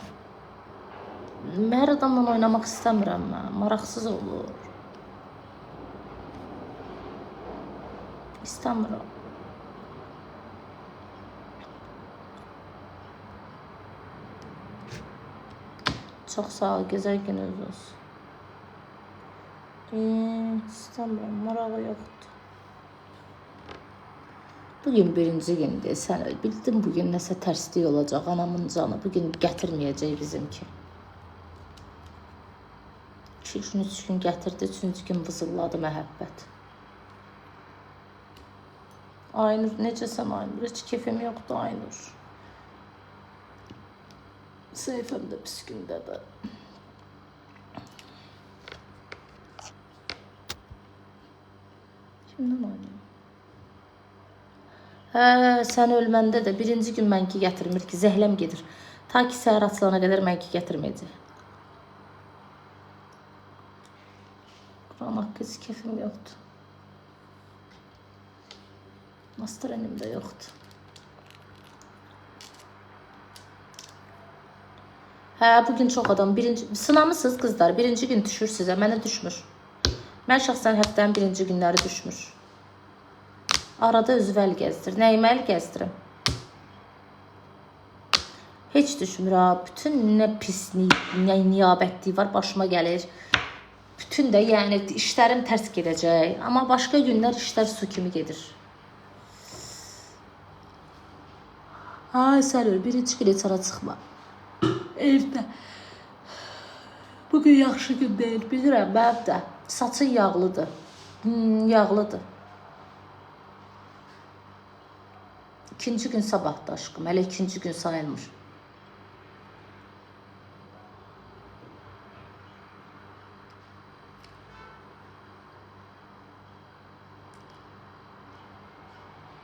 Hər adamla oynamaq istəmirəm mən. Maraqsız olur. İstəmirəm. Çox sağ ol, gözəl gününüz olsun. İstəmirəm, marağı yoxdur. Bugün birinci gündür, sən bildin bugün nəsə tərslik olacaq, anamın canı bugün gətirməyəcək bizimki. 2 gün, 3 gün gətirdi, 3-cü gün vızılladı məhəbbət. Aynur, necəsən Aynur? Heç keyfim yoxdur Aynur. Seyfəm də pis gündədir. Kimdən oynayım? Sən ölməndə də birinci gün mənki gətirmir ki, zəhləm gedir. Ta ki səhər açılana qədər mənki gətirməyəcək. Quran haqqı heç keyfim yoxdur. Nastrenim də yoxdur. Bugün çox adam. Sınamısınız qızlar. Birinci gün düşür sizə. Mənə düşmür. Mən şəxsən həftənin birinci günləri düşmür. Arada özü əl gəzdir. Nəyimə əl gəzdirim? Heç düşmür ha. Bütün nə pislik, nə niyabətliyi var başıma gəlir. Bütün də yəni işlərim tərs gedəcək. Amma başqa günlər işlər su kimi gedir. Ay Sərur, birinci gün heç ara çıxma. Evdə. Bugün yaxşı gün deyil, bilirəm, mənim də. Saçın yağlıdır. Yağlıdır. İkinci gün sabahda aşkım, hələ ikinci gün sayılmır.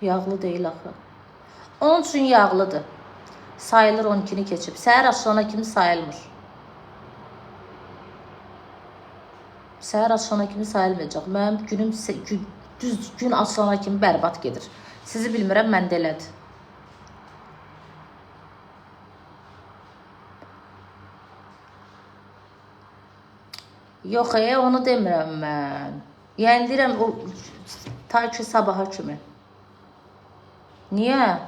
Yağlı deyil axı. Onun üçün yağlıdır. Sayılır 12'ni keçib. Səhər açılana kimi sayılmır. Səhər açılana kimi sayılmayacaq. Mənim günüm düz gün açılana kimi bərbad gedir. Sizi bilmirəm, məndə elədir. Yox, onu demirəm mən. Yəni deyirəm, ta ki sabaha kimi. Niyə?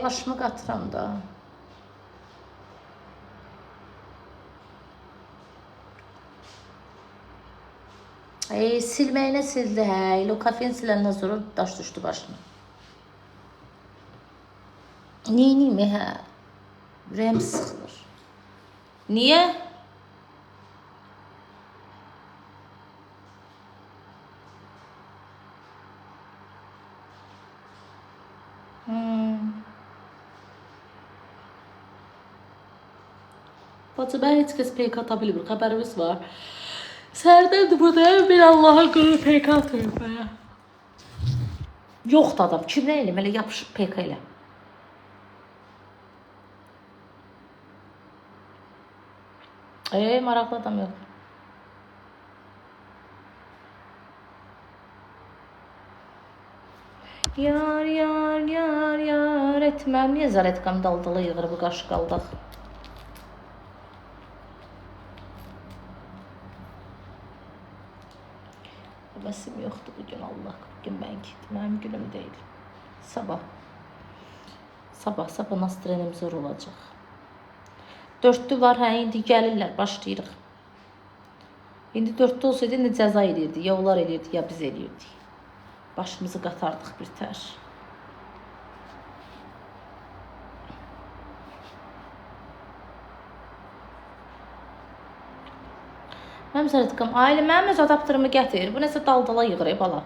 Başımı qatıram da. Silməyinə sildi, hə. O kafein siləndən sonra daş düşdü başına. Neyniyim, hə? Ürəyim sıxılır. Niyə? Bacı, mən heç kəs PK ata bilmir, xəbərimiz var. Sərdəndir buradayım, bir Allaha qırır PK atayım mənə. Yoxdur adam, kimdən eləyim, elə yapışıb PK elə. Maraqlı adam yox. Yar, yar, yar, yar etməm. Niyə zaretkam daldalı yığır bu qaşı qaldaq? Bəsim yoxdur bugün, Allah. Bugün mən gittim, mənim günüm deyil. Sabah nastrenim zor olacaq. 4'lü var, hə, indi gəlirlər, başlayırıq. İndi 4'lü olsaydı, indi cəza edirdi, ya onlar edirdi, ya biz edirdik. Başımızı qatardıq bir tər. Mənim sərətkəm, ailə, mənim öz adaptırımı gətir. Bu nəsə daldala yığır, bala.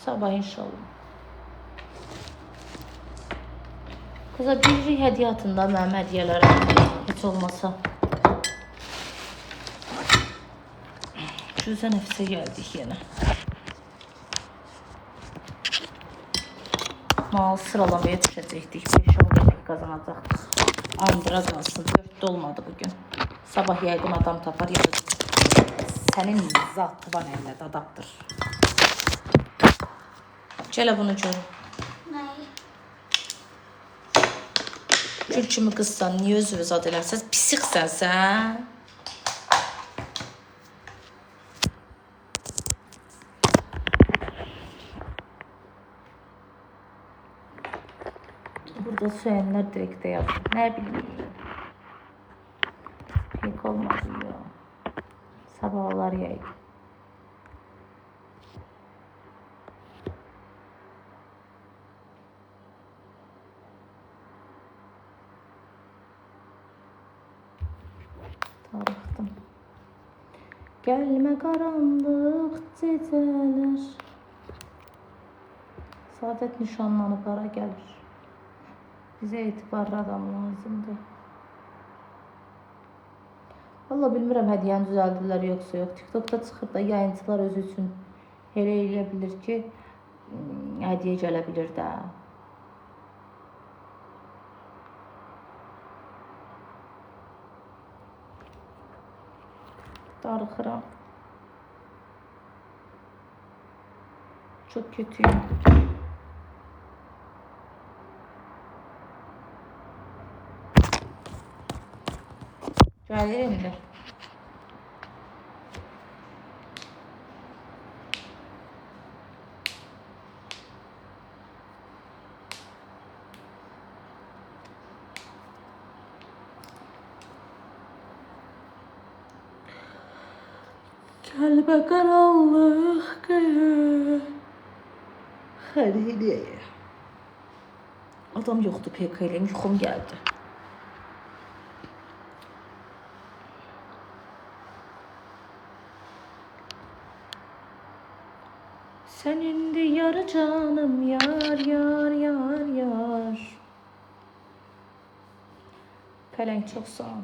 Sabah inşallah. Kıza bir hediyə atın da mənim hədiyələrə. Heç olmasa. Cüzə nəfsə gəldik yenə. Mal sıralamaya düşəcəkdik. 5-10 qazanacaqdıq. Andıra qalsın. 4'də olmadı bugün. Sabah yəqin adam tapar ya da sənin zatı var əllədə adaptır. Gələ bunu görün. Nəyi? Gül kimi qızsan, niyə özünü zad eləsən? Pisiksən sən. Burada söyənlər direktə yazır. Nə bileyim. Pek olmadı ya. Sabahlar yaydı. Tarıxdım. Gəlmə qaranlıq gecələr. Saadət nişanlanıb hara gəlir. Bizə etibarlı adam lazımdır. Valla bilmirəm hədiyyəni düzəldirlər yoxsa yox. TikTokda çıxır da yayıncılar özü üçün elə eləyə bilir ki, hədiyyə gələ bilir də. Darıxıram. Çok kötüyüm. Gəlir indi. Qəlbə qaranlıq gəlir. Xəliyə. Adam yoxdur PK ilə, yuxum gəldi. Sən indi yar canım, yar, yar, yar, yar. Pələng çox sağ ol.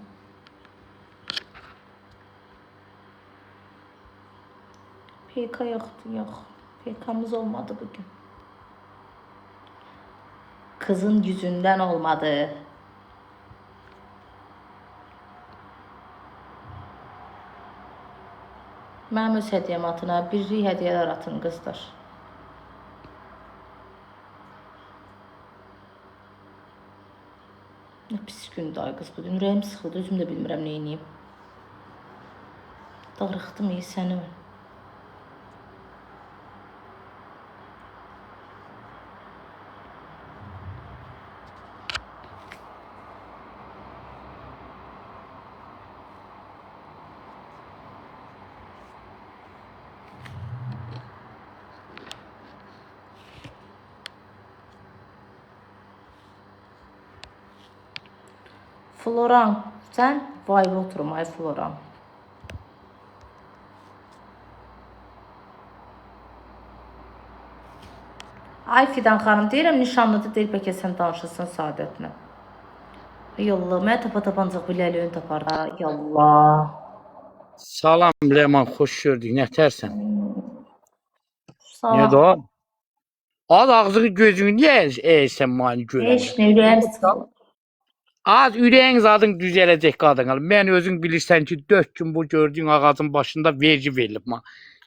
PK yoxdur, yox. PK'mız olmadı bugün. Kızın yüzünden olmadı. Mənim öz hədiyyəm atına birlik hədiyyələr atın qızlar. Ne pis gündür ay qız bugün. Ürəyim sıxıldı, özüm də bilmirəm nə edeyim. Darıxdım iyi səni. Floran, sən vayva oturum ay Floran. Ay Fidan xanım, deyirəm nişanlıdır, deyil bəlkə sən danışırsan Saadətlə. Yallah, mənə tapa-tapancaq biləliyin tapar. Yallah. Salam Leman, xoş gördük. Nətərsən? Sağ Niyə ol. də? Az ağzını gözünü niyə əysən məni görən? Heç nə ürəyim sıxılır. Az ürəyin zadın düzələcək qadın. Mən özün bilirsən ki, 4 gün bu gördüyün ağacın başında vergi verilib.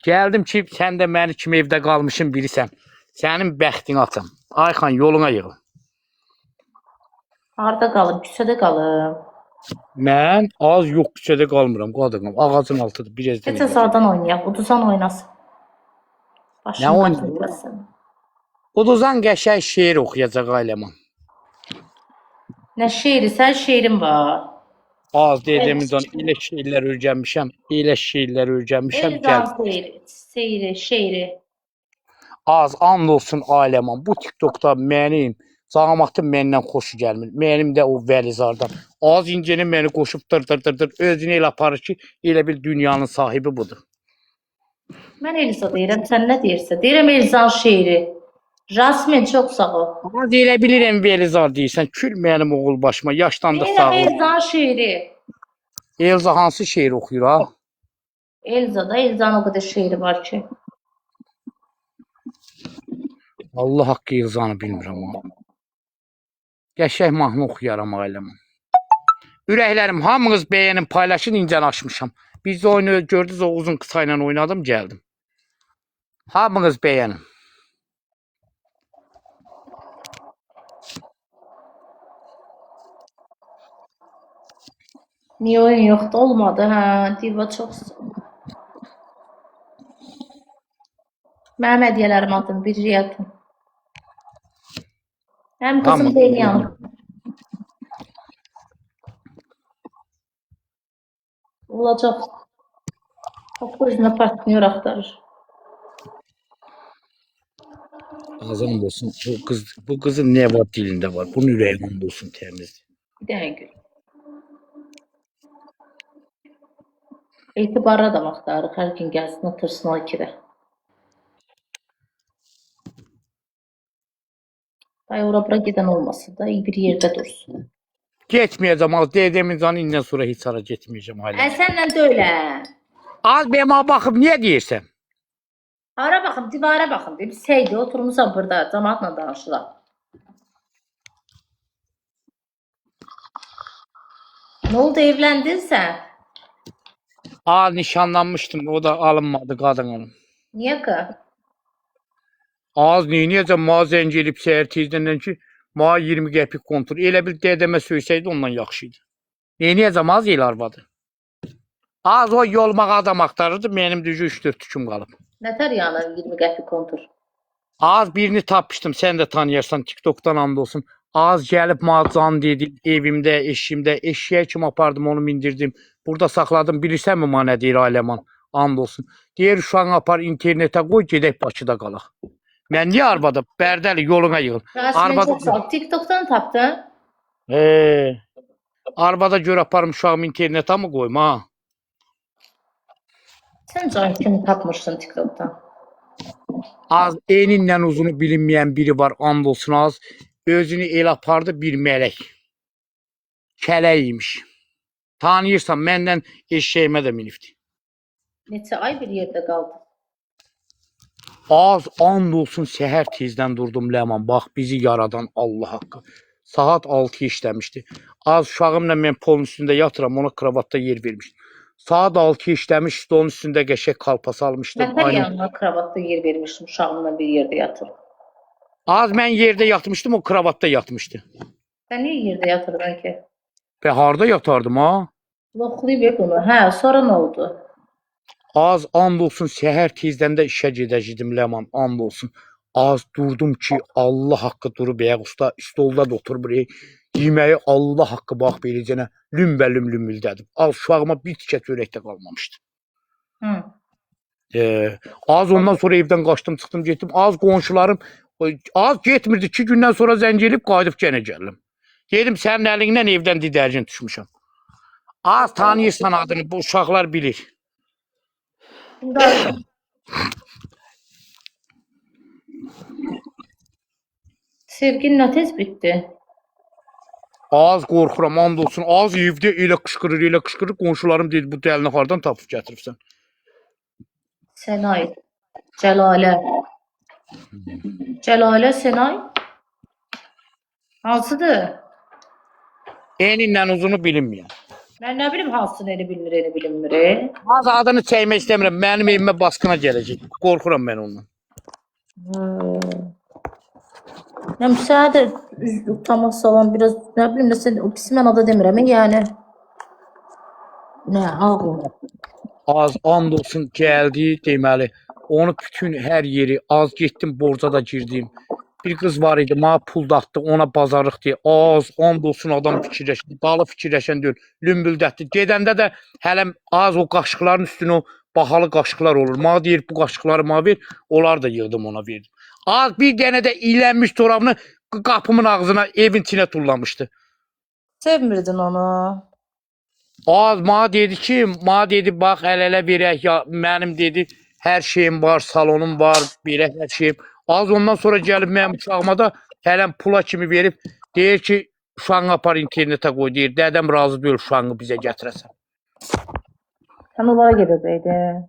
Gəldim ki, sən də məni kimi evdə qalmışın bilirsən. Sənin bəxtin açım. Ayxan yoluna yığıl. Harda qalım? Küçədə qalım. Mən az yox küçədə qalmıram qadınım. Ağacın altıdır. Birazdan. Keçə sağdan oynayaq. Uduzan oynasın. Nə oynayaq? Uduzan qəşəng şeir oxuyacaq ailəman. Nə şeiri? Sən şeirin var. Az dediyimizdən elə şeirlər öyrənmişəm. Elə şeirlər öyrənmişəm. Elzan seyri, şeiri. Az and olsun ailəman. Bu TikTokda mənim cəmaatım məndən xoşu gəlmir. Mənim də o Vəlizardan. Az incəni məni qoşub dır. Özünü elə aparır ki, elə bir dünyanın sahibi budur. Mən Elza deyirəm, sən nə deyirsən? Deyirəm Elzan şeiri. Rasmin çox sağ ol. Az elə bilirəm Vəlizar deyirsən. Kül mənim oğul başıma. Yaşdan da sağ ol. Deyirəm Elzan şeiri. Elza hansı şeir oxuyur ha? Elza'da Elza'nın o kadar şeiri var ki. Allah haqqı Elzanı bilmirəm ha. Qəşəng mahnı oxuyaram ailəman. Ürəklərim hamınız bəyənin, paylaşın, incən açmışam. Biz də oyunu gördünüz, o uzun qısa ilə oynadım, gəldim. Hamınız bəyənin. Niye oyun yoktu? Olmadı ha. Diva çok. Mənim hədiyələrim atın, bir yatın. Hem kızım Hamı. beni yanır. Olacak. Kapı yüzüne partnör aktarır. Ağzım olsun. Bu kızın ne var dilinde var. Bunun yüreğinde olsun temiz. Bir dənə gül. Etibarlı adam axtarırıq. Hər gün gəlsin, otursun o ikidə. Day ora bura gedən olmasın da, bir yerdə dursun. Getmeyeceğim az. Dedemin canı indən sonra hiç ara getmeyeceğim hala. Sənlə də öyle. Az benim bakıp niye diyorsun? Hara baxın, divara baxın. Bir seydi, oturmuşam burada, cəmaatla danışıram. Ne oldu, evləndin sən? Az nişanlanmıştım. O da alınmadı kadın hanım. Niyə ki? Az neyiniyəcəm? Ma zəng edib səhər tezdən ki, ma 20 qəpik kontur. Elə bil dedəmə söysəydi ondan yaxşıydı. Neyiniyəcəm? Az el arvadı. Az o yolmağa adam axtarırdı. Benim düzü 3-4 tüküm qalıb. Nətər yəni 20 qəpik kontur? Az birini tapmışdım. Sen de tanıyarsan. TikTok'tan and olsun. Az gelip mağazan dedi. Evimde, eşimde. Eşeğe kim apardım onu bindirdim. Burada sakladım. Bilirsən mi ma nə deyir ailəman? And olsun. Deyir uşağını apar internete koy. Gedək Bakıda qalaq. Mən niye arvada? Bərdəli yoluna yığıl. Rasmin çok sağ ol. TikTok'tan tapdın. Arvada gör aparım uşağımı internete mi koyma ha? Sen can kimi tapmışsın TikTok'tan? Az eninlə uzunu bilinməyən biri var. And olsun az. Özünü el apardı bir melek. Kələymiş. Tanıyırsan məndən eşeğimə də minibdi. Neçə ay bir yerdə qaldı? Az and olsun səhər tezdən durdum Ləman. Bax bizi yaradan Allah haqqı. Saat 6 işləmişdi. Az uşağımla mən polun üstündə yatıram. Ona kravatda yer vermişdim. Saat 6 işləmiş, stolun üstündə qəşəng kalpa salmışdım. Nətər yanına kravatda yer vermişdim, uşağımla bir yerdə yatır. Az mən yerdə yatmışdım, o kravatda yatmışdı. Sən niyə yerdə yatırdın ki? Və harda yatardım ha? Loxlayıb bunu. Hə, sonra nə oldu? Az and olsun səhər tezdən də işə gedəcəydim Ləman, and olsun. Az durdum ki Allah haqqı durub ayaq usta stolda da oturub yeməyi Allah haqqı bax beləcənə lümbəlüm lümbüldədim. Az uşağıma bir tikə çörəkdə qalmamışdı. Az ondan sonra evdən qaçdım, çıxdım, getdim. Az qonşularım az getmirdi. 2 gündən sonra zəng edib qayıdıb yenə gəldim. Dedim sənin əlindən evdən didərgin düşmüşəm. Az tanıyırsan adını, bu uşaqlar bilir. Sevgin nə tez bitdi? Az qorxuram, and olsun. Az evdə elə qışqırır. Qonşularım dedi, bu dəlini hardan tapıb gətiribsən? Senay. Cəlalə. Cəlalə, Senay. Hansıdır? Eninlə uzunu bilinməyən. Mən nə bilim hansını eli bilinmir. Az adını çəkmək istəmirəm. Mənim evimə baskına gələcək. Qorxuram mən ondan. Yəni sənə də utanmaq salan biraz nə bilim sən o pis mənada demirəm yəni. Nə ağlı. Az and olsun gəldi deməli. Onu bütün hər yeri az getdim borca da girdim. Bir qız var idi, mənə pul datdı, ona bazarlıq deyə. Az and olsun adam fikirləşdi. Dalı fikirləşən deyil, lümbüldətdi. Gedəndə də hələm az o qaşıqların üstünə o bahalı qaşıqlar olur. Mənə deyir bu qaşıqları mənə ver, onlar da yığdım ona verdim. Az bir dənə də iylənmiş torabını qapımın ağzına evin içinə tullamışdı. Sevmirdin onu. Az mənə dedi bax əl-ələ verək ya mənim dedi hər şeyim var, salonum var, belə hər şeyim. Az ondan sonra gəlib mənim uşağıma da hələm pula kimi verib deyir ki uşağını apar internetə qoy deyir. Dədəm razı deyil uşağını bizə gətirəsən. Sən onlara gedəcəydin.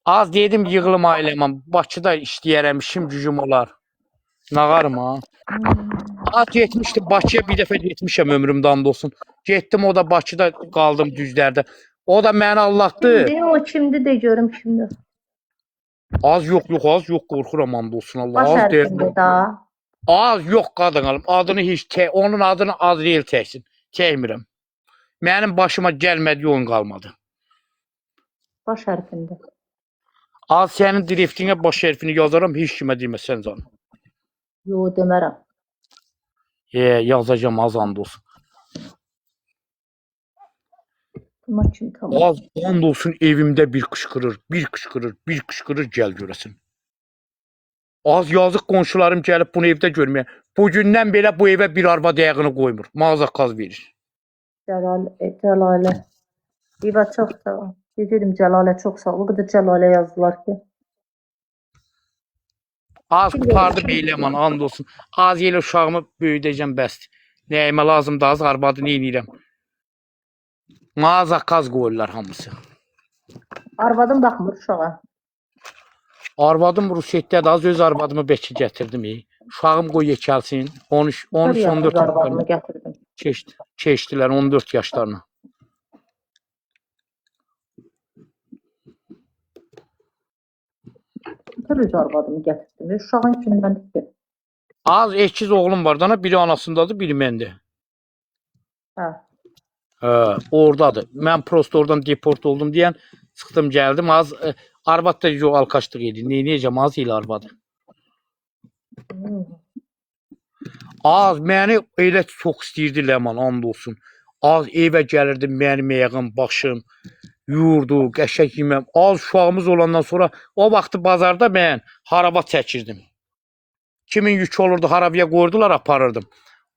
Az dedim yığılım ailəmə. Bakıda işləyərəm, işim gücüm olar. Nağarım ha. Az getmişdim Bakıya bir dəfə getmişəm ömrümdə and olsun. Getdim o da Bakıda qaldım düzlərdə. O da məni allatdı. O kimdir de görüm şimdi. Az yox qorxuram and olsun Allah. Baş Az deyir. hərfində da. Az yox qadın alım. Adını heç onun adını Azril çəksin. Çəkmirəm. Mənim başıma gəlmədiyi oyun qalmadı. Baş hərfində. Az sənin driftinə baş hərfini yazaram, heç kimə deməsən canım. Yo, demərəm. Yazacağım az and olsun. Buna kim tamam. Az and olsun evimdə bir qışqırır, bir qışqırır, bir qışqırır, gəl görəsin. Az yazıq qonşularım gəlib bunu evdə görməyə. Bugündən belə bu evə bir arvad ayağını qoymur. Mağazaqaz verir. Cəlalə. İva çox sağ ol. Dedim Cəlalə çox sağ ol. O qədər Cəlalə yazdılar ki. Az qutardı beyləman, and olsun. Az elə uşağımı böyüdəcəm bəsdir. Nəyimə lazımdır az arvadı neynirəm. Mağazaqaz qoyurlar hamısı. Arvadım baxmır uşağa. Arvadım Rusiyyətdədir, az öz arvadımı bəlkə gətirdim. Uşağım qoy yekəlsin. 13-14 arvadımı gətirdim. keçdilər 14 yaşlarına. Öz arvadımı gətirdim. Uşağın kimdəndir ki? Az ekiz oğlum var dana, biri anasındadır, biri məndə. Hə. Oradadır. Mən prosto oradan deport oldum deyən çıxdım gəldim. Az arvad da yox alkaşlıq edir. Neynəyəcəm az ilə arvadı. Az məni elə çox istəyirdi Ləman, and olsun. Az evə gəlirdi mənim ayağım, başım, yurdu, qəşəng yeməm. Az uşağımız olandan sonra o vaxtı bazarda mən haraba çəkirdim. Kimin yükü olurdu harabaya qoyurdular, aparırdım.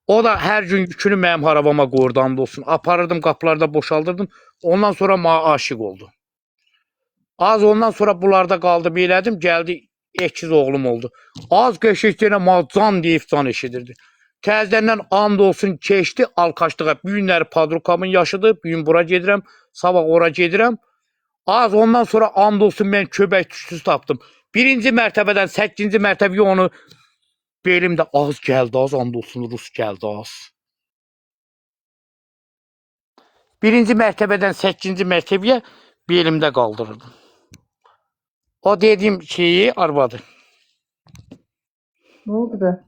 O da hər gün yükünü mənim harabama qoyurdu, and olsun. Aparırdım, qapılarda boşaldırdım. Ondan sonra mənə aşiq oldu. Az ondan sonra bunlarda qaldım, elədim, gəldi ekiz oğlum oldu. Az qəşəngcənə can deyib can eşidirdi. Təzədən and olsun keçdi alkaşlığa. Bu günləri padrukamın yaşıdır, bu gün bura gedirəm, sabah ora gedirəm. Az ondan sonra and olsun mən köpək tüstüsü tapdım. Birinci mərtəbədən 8-ci mərtəbəyə onu belimdə az gəldi, az and olsun Rus gəldi az. Birinci mərtəbədən 8-ci mərtəbəyə belimdə qaldırırdım. O dediyim şeyi arvadı. Nə oldu da?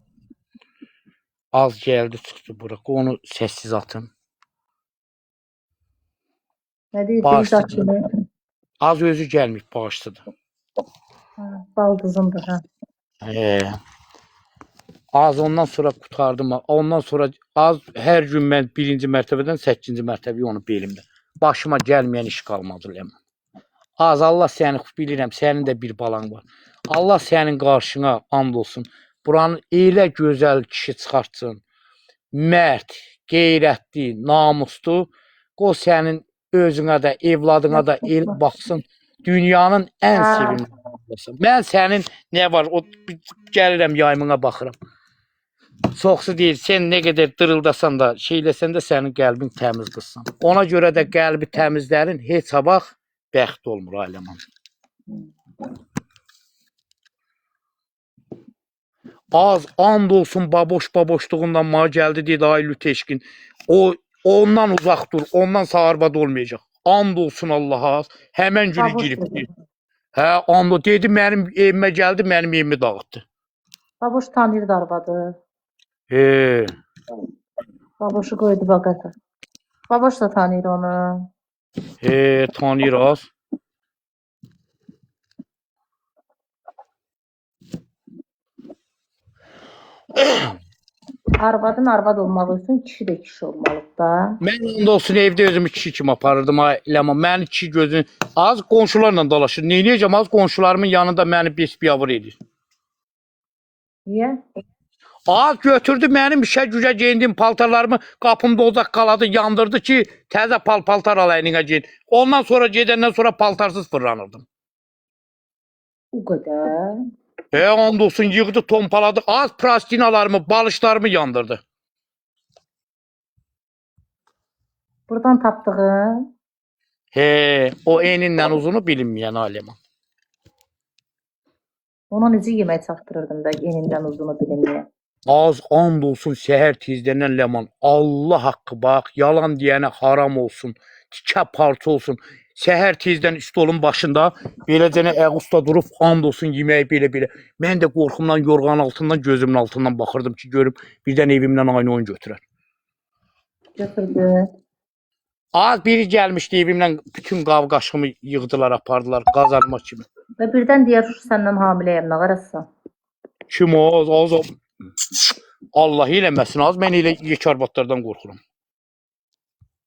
Az gəldi çıxdı bura. Onu səssiz atın. Nə deyir? Bağışlayın. Az özü gəlməyib, bağışladı. Baldızımdır, hə. Az ondan sonra qutardım. Ondan sonra az hər gün mən birinci mərtəbədən 8-ci mərtəbəyə onu belimdə. Başıma gəlməyən iş qalmadı Ləman. Az Allah səni bilirəm, sənin də bir balan var. Allah sənin qarşına and olsun. Buranın elə gözəl kişi çıxartsın. Mərd, qeyrətli, namuslu. O sənin özünə də, evladına da el baxsın. Dünyanın ən sevimli olsun. Mən sənin nə var, o gəlirəm yaymına baxıram. Çoxsu deyir, sən nə qədər dırıldasan da, şeyləsən də sənin qəlbin təmiz qılsın. Ona görə də qəlbi təmizlərin heç sabah bəxt olmur ailəman. Az and olsun baboşluğundan mənə gəldi dedi ay Lüteşkin. O ondan uzaq dur, ondan sağ arvad olmayacaq. And olsun Allaha. Həmən günü giribdi. Hə, and o dedi mənim evimə gəldi, mənim evimi dağıtdı. Baboş tanıyırdı arvadı. Baboşu qoydu baqata. Baboş da tanıyır onu. Tanıyır az. Arvadın arvad olmalı üçün kişi də kişi olmalıdır da. Mən onda olsun evdə özümü kişi kimi aparırdım. Ləman, mənim kişi gözünü az qonşularla dolaşır. Neynəyəcəm, az qonşularımın yanında məni besbiyavır edir. Niyə? Az götürdü mənim işə gücə geyindim paltarlarımı qapımda ocaq qaladı, yandırdı ki, təzə paltar al əyningə geyin. Ondan sonra gedəndən sonra paltarsız fırlanırdım. O qədər. And olsun yığdı, tompaladı, az plastinalarımı, balışlarımı yandırdı. Buradan tapdığın? O enindən uzunu bilinməyən aləman. Ona necə yemək çatdırırdım da enindən uzunu bilinməyən. Az and olsun səhər tezdən Ləman. Allah haqqı bax, yalan deyənə haram olsun, tikə parça olsun. Səhər tezdən stolun başında beləcənə əğusta durub and olsun yeməyi belə-belə. Mən də qorxumdan yorğanın altından, gözümün altından baxırdım ki, görüm birdən evimdən aynı oyun götürər. Götürdü. Az biri gəlmişdi evimlə bütün qavqaşımı yığdılar, apardılar qazanma kimi. Və birdən deyər səndən hamiləyəm, nə qarası? Kim o? Az Allah eləməsin, az mən elə yekarbotlardan qorxuram.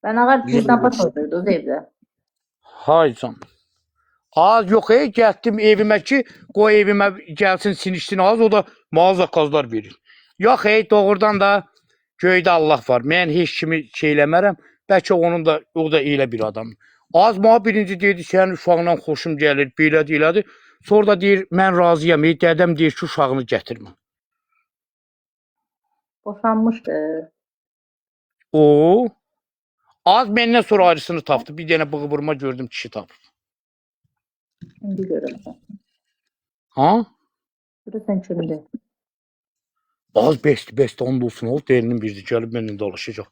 Ben ağar birdən baş oturdu evdə. Hay can. Az yox, gəldim evimə ki, qoy evimə gəlsin sinişsin az, o da mağaza zakazlar verir. Yox, doğrudan da göydə Allah var. Mən heç kimi şey eləmərəm. Bəlkə onun da, o da elə bir adam. Az mənə birinci deyirdi, sənin uşağından xoşum gəlir, belədir, elədir. Sonra da deyir, mən razıyam, dədəm deyir ki, uşağını gətirmə. Boşanmışdı. O, az məndən sonra ayrısını tapdı. Bir dənə bığı vurma gördüm, kişi tapdı. Şimdi görürsən. Ha? Görürsən kimdir? Az best onun olsun, ol, derinin birisi gəlib mənimlə dolaşacaq.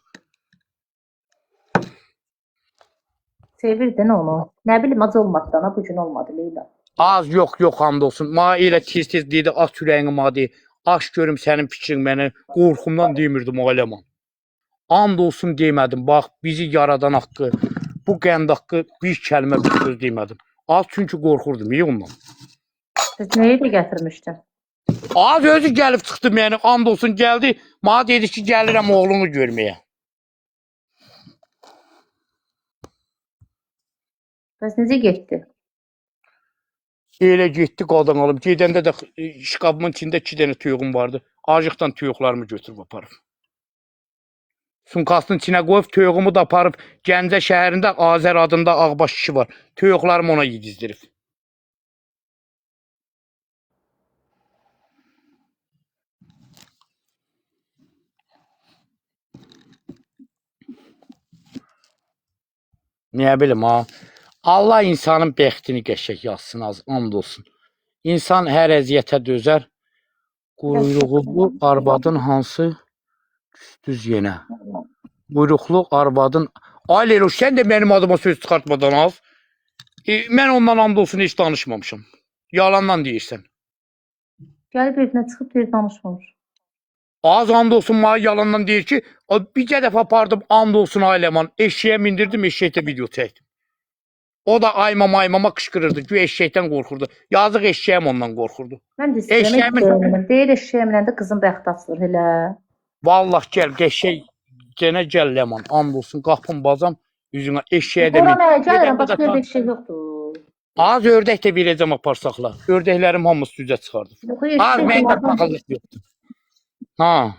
Sevirdin onu. Ne bileyim az olmadı da, bugün olmadı Leyla. Az yox, and olsun. Ma elə tez deyirdi, aç ürəyini ma deyir. Aç görüm sənin fikrin mənə. Qorxumdan demirdim ailəman. And olsun demədim. Bax, bizi yaradan haqqı, bu qənd haqqı bir kəlmə bir söz demədim. Az çünki qorxurdum, ondan. Siz neyi de getirmiştin? Az özü gəlib çıxdı məni, and olsun gəldi. Ma dedi ki, gəlirəm oğlunu görməyə. Bəs necə getdi? Elə getdi qadın alıb. Gedəndə də şkabımın içində 2 dənə tüyüğüm vardı. Acıqdan tüyüqlarımı götürüb aparıb. Sumkasının içinə qoyub tüyüğümü də aparıb Gəncə şəhərində Azər adında ağbaş kişi var. Tüyüqlarımı ona yedizdirib. Niyə bilim ha? Allah insanın bəxtini qəşəng yazsın, az and olsun. İnsan hər əziyyətə dözər. Quyruğu bu arvadın hansı düz yenə. Quyruqlu arvadın. Ay Leyla, sən də mənim adıma söz çıxartmadan az. Mən ondan and olsun heç danışmamışam. Yalandan deyirsən. Gəlib evinə çıxıb deyir danışmamış. Az and olsun mənə yalandan deyir ki, bircə dəfə apardım and olsun ailəman. Eşeğə mindirdim, eşeğdə video çəkdim. O da aymama qışqırırdı. Güya eşeğdən qorxurdu. Yazıq eşeğim ondan qorxurdu. Mən də istəyirəm. Deyir eşeğimlə də qızın bəxti açılır elə. Vallahi gəl, eşeğ gənə gəl Ləman. And olsun, qapın bazam üzünə eşeğə də min. Ora mənə gəlirəm, başqa yerdə bir şey yoxdur. Az ördək də verəcəm aparsaqlar. Ördəklərim hamısı düzə çıxardı. Az məndə paxıllıq yoxdur. Ha.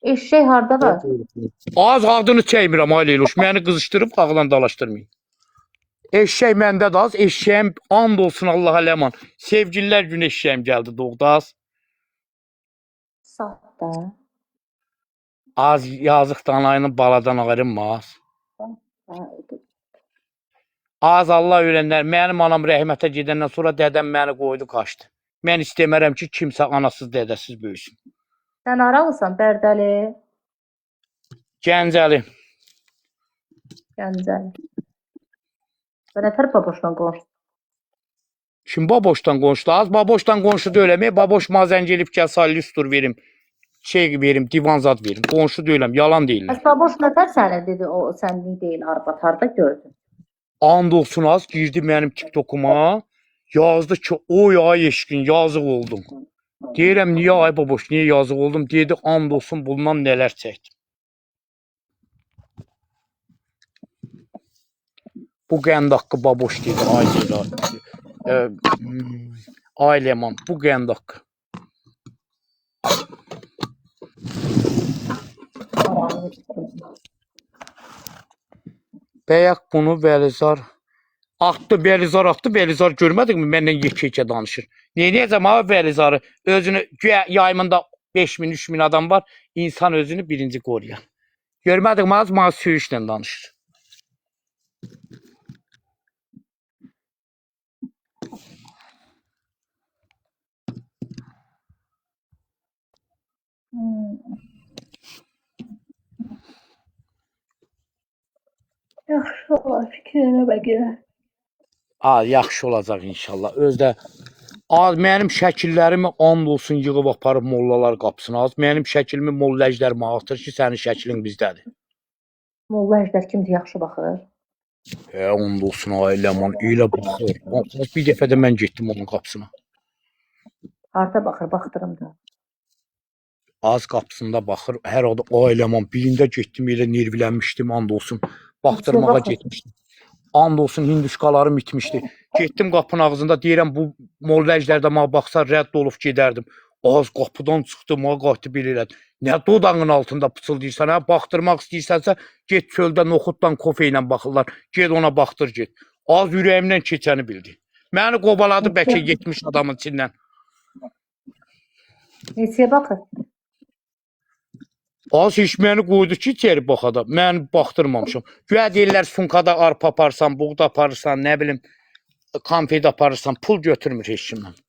Eşeğ harda var? Az adını çəkmirəm ay Leyloş. Məni qızışdırıb ağlan dalaşdırmayın. Eşeğ məndə də az. Eşeğim and olsun Allaha Ləman. Sevgililər günü eşeğim gəldi doğdu az. Saatda. Az yazıq danayının baladan ayrılmaz. Az Allah öləndən, mənim anam rəhmətə gedəndən sonra dədəm məni qoydu, qaçdı. Mən istəmərəm ki, kimsə anasız, dədəsiz böyüsün. Sən aralısan, Bərdəli? Gəncəli. Gəncəli. Və nətər baboşla qonşu? Kim baboşdan qonşudu? Az baboşdan qonşu deyiləm. Baboş mazən gelib gəl salli üstur verim. Şey verim, divan zad verim. Qonşu deyiləm, yalan deyirlər. Bəs baboş nətər sənə dedi, o sənlik deyil, arvad harda gördün? And olsun az, girdi mənim TikTokuma. Yazdı ki, oy ay eşkin, yazıq oldum. Deyirəm, niyə ay baboş, niyə yazıq oldum? Dedi, and olsun, bundan nələr çəkdim. Bu qənd haqqı baboş dedi, ay Leyla. Ay Ləman, bu qənd haqqı. Bəyək bunu Vəlizar atdı, Vəlizar görmədikmi məndən yekə danışır. Neyəcəm abi Vəlizarı? Özünü yayımında 5000, 3000 adam var. İnsan özünü birinci qoruyar. Görmədikmi az mənə söyüşlə danışır. Yaxşı olar, fikrinə bəqə. Yaxşı olacaq inşallah. Özdə az mənim şəkillərimi and olsun yığıb aparıb mollalar qapısına. Az mənim şəklimi molla əjdər atır ki, sənin şəklin bizdədir. Molla Əjdər kimdir, yaxşı baxır. Onda olsun ailəman elə baxır. Bir dəfə də mən getdim onun qapısına. Harda baxır, baxdırım da. Az qapısında baxır. Hər halda ailəman birində getdim elə nervlənmişdim and olsun. Baxdırmağa baxır? getmişdim. And olsun hinduşkalarım itmişdi. Getdim qapının ağzında deyirəm bu Molla Əjdər də mənə baxsa rədd olub gedərdim. Az qapıdan çıxdım, mənə qayıtdı belə elədi. Nə dodağın altında pıçıldayırsan, hə? Baxdırmaq istəyirsənsə get çöldə noxudla kofe ilə baxırlar. Get ona baxdır get. Az ürəyimdən keçəni bildi. Məni qovaladı bəlkə 70 adamın içindən. Neçəyə baxır? Az iş məni qoydu ki, içəri baxada. Mən baxdırmamışam. Güya deyirlər sunkada arpa aparırsan, buğda aparırsan, nə bilim, konfet aparırsan, pul götürmür heç kimdən.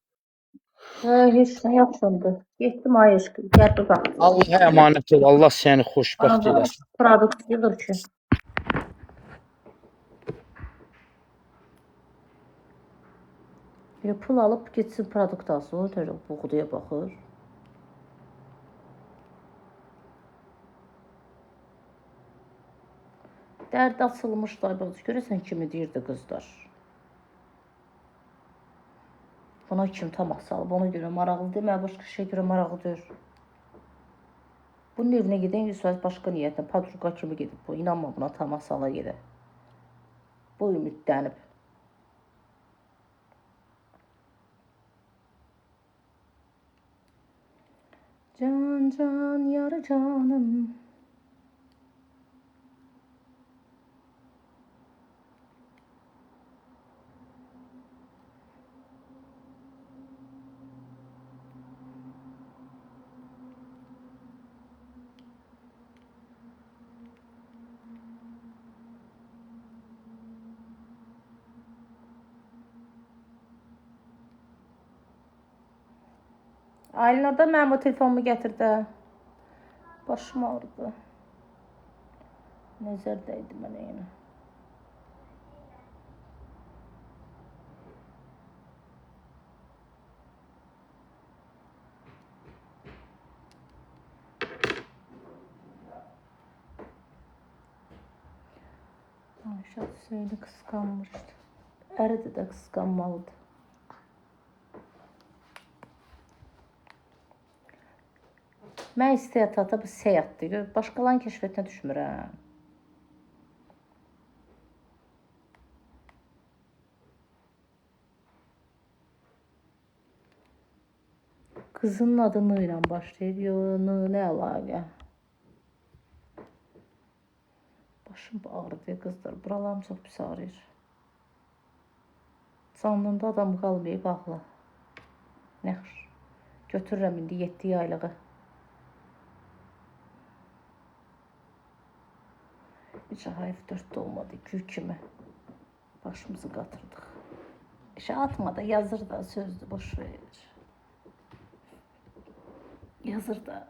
Heç nə yaxşındır. Getdim ay eşq, gəl bir bax. Allah əmanət ol, Allah səni xoşbəxt eləsin. Produkt yığır ki. Bir pul alıb getsin produkt alsın, o da buğdaya baxır. Dərd açılmışlar, bax, görəsən kimi deyirdi qızlar. Buna kim tamaq salıb, ona görə maraqlı demək, başqa şey görə maraqlı deyir. Bunun evinə gedən 100% başqa niyyətlə, padruqa kimi gedib bu, inanma buna tamaq sala gedə. Bu ümidlənib. Can can yarı canım. Aylin orada mənim o telefonumu gətir də. Başım ağrıdı. Nəzər dəydi mənə yenə. Ayşə Hüseyni qısqanmışdı. Əridir də qısqanmalıdır. Mən istəyətata bu səyatdır. Başqalarının kəşfiyyətinə düşmürəm. Qızının adı N ilə başlayır. Yox, N nə əlaqə? Başım ağrıdı qızlar. Buralarım çox pis ağrıyır. Canlında adam qalmayıb ağla. Nə xır. Götürürəm indi 7 aylığı. Necə hayf 4-də olmadı, gül kimi. Başımızı qatırdıq. İşə atma da, yazır da, sözdür, boş verir. Yazır da.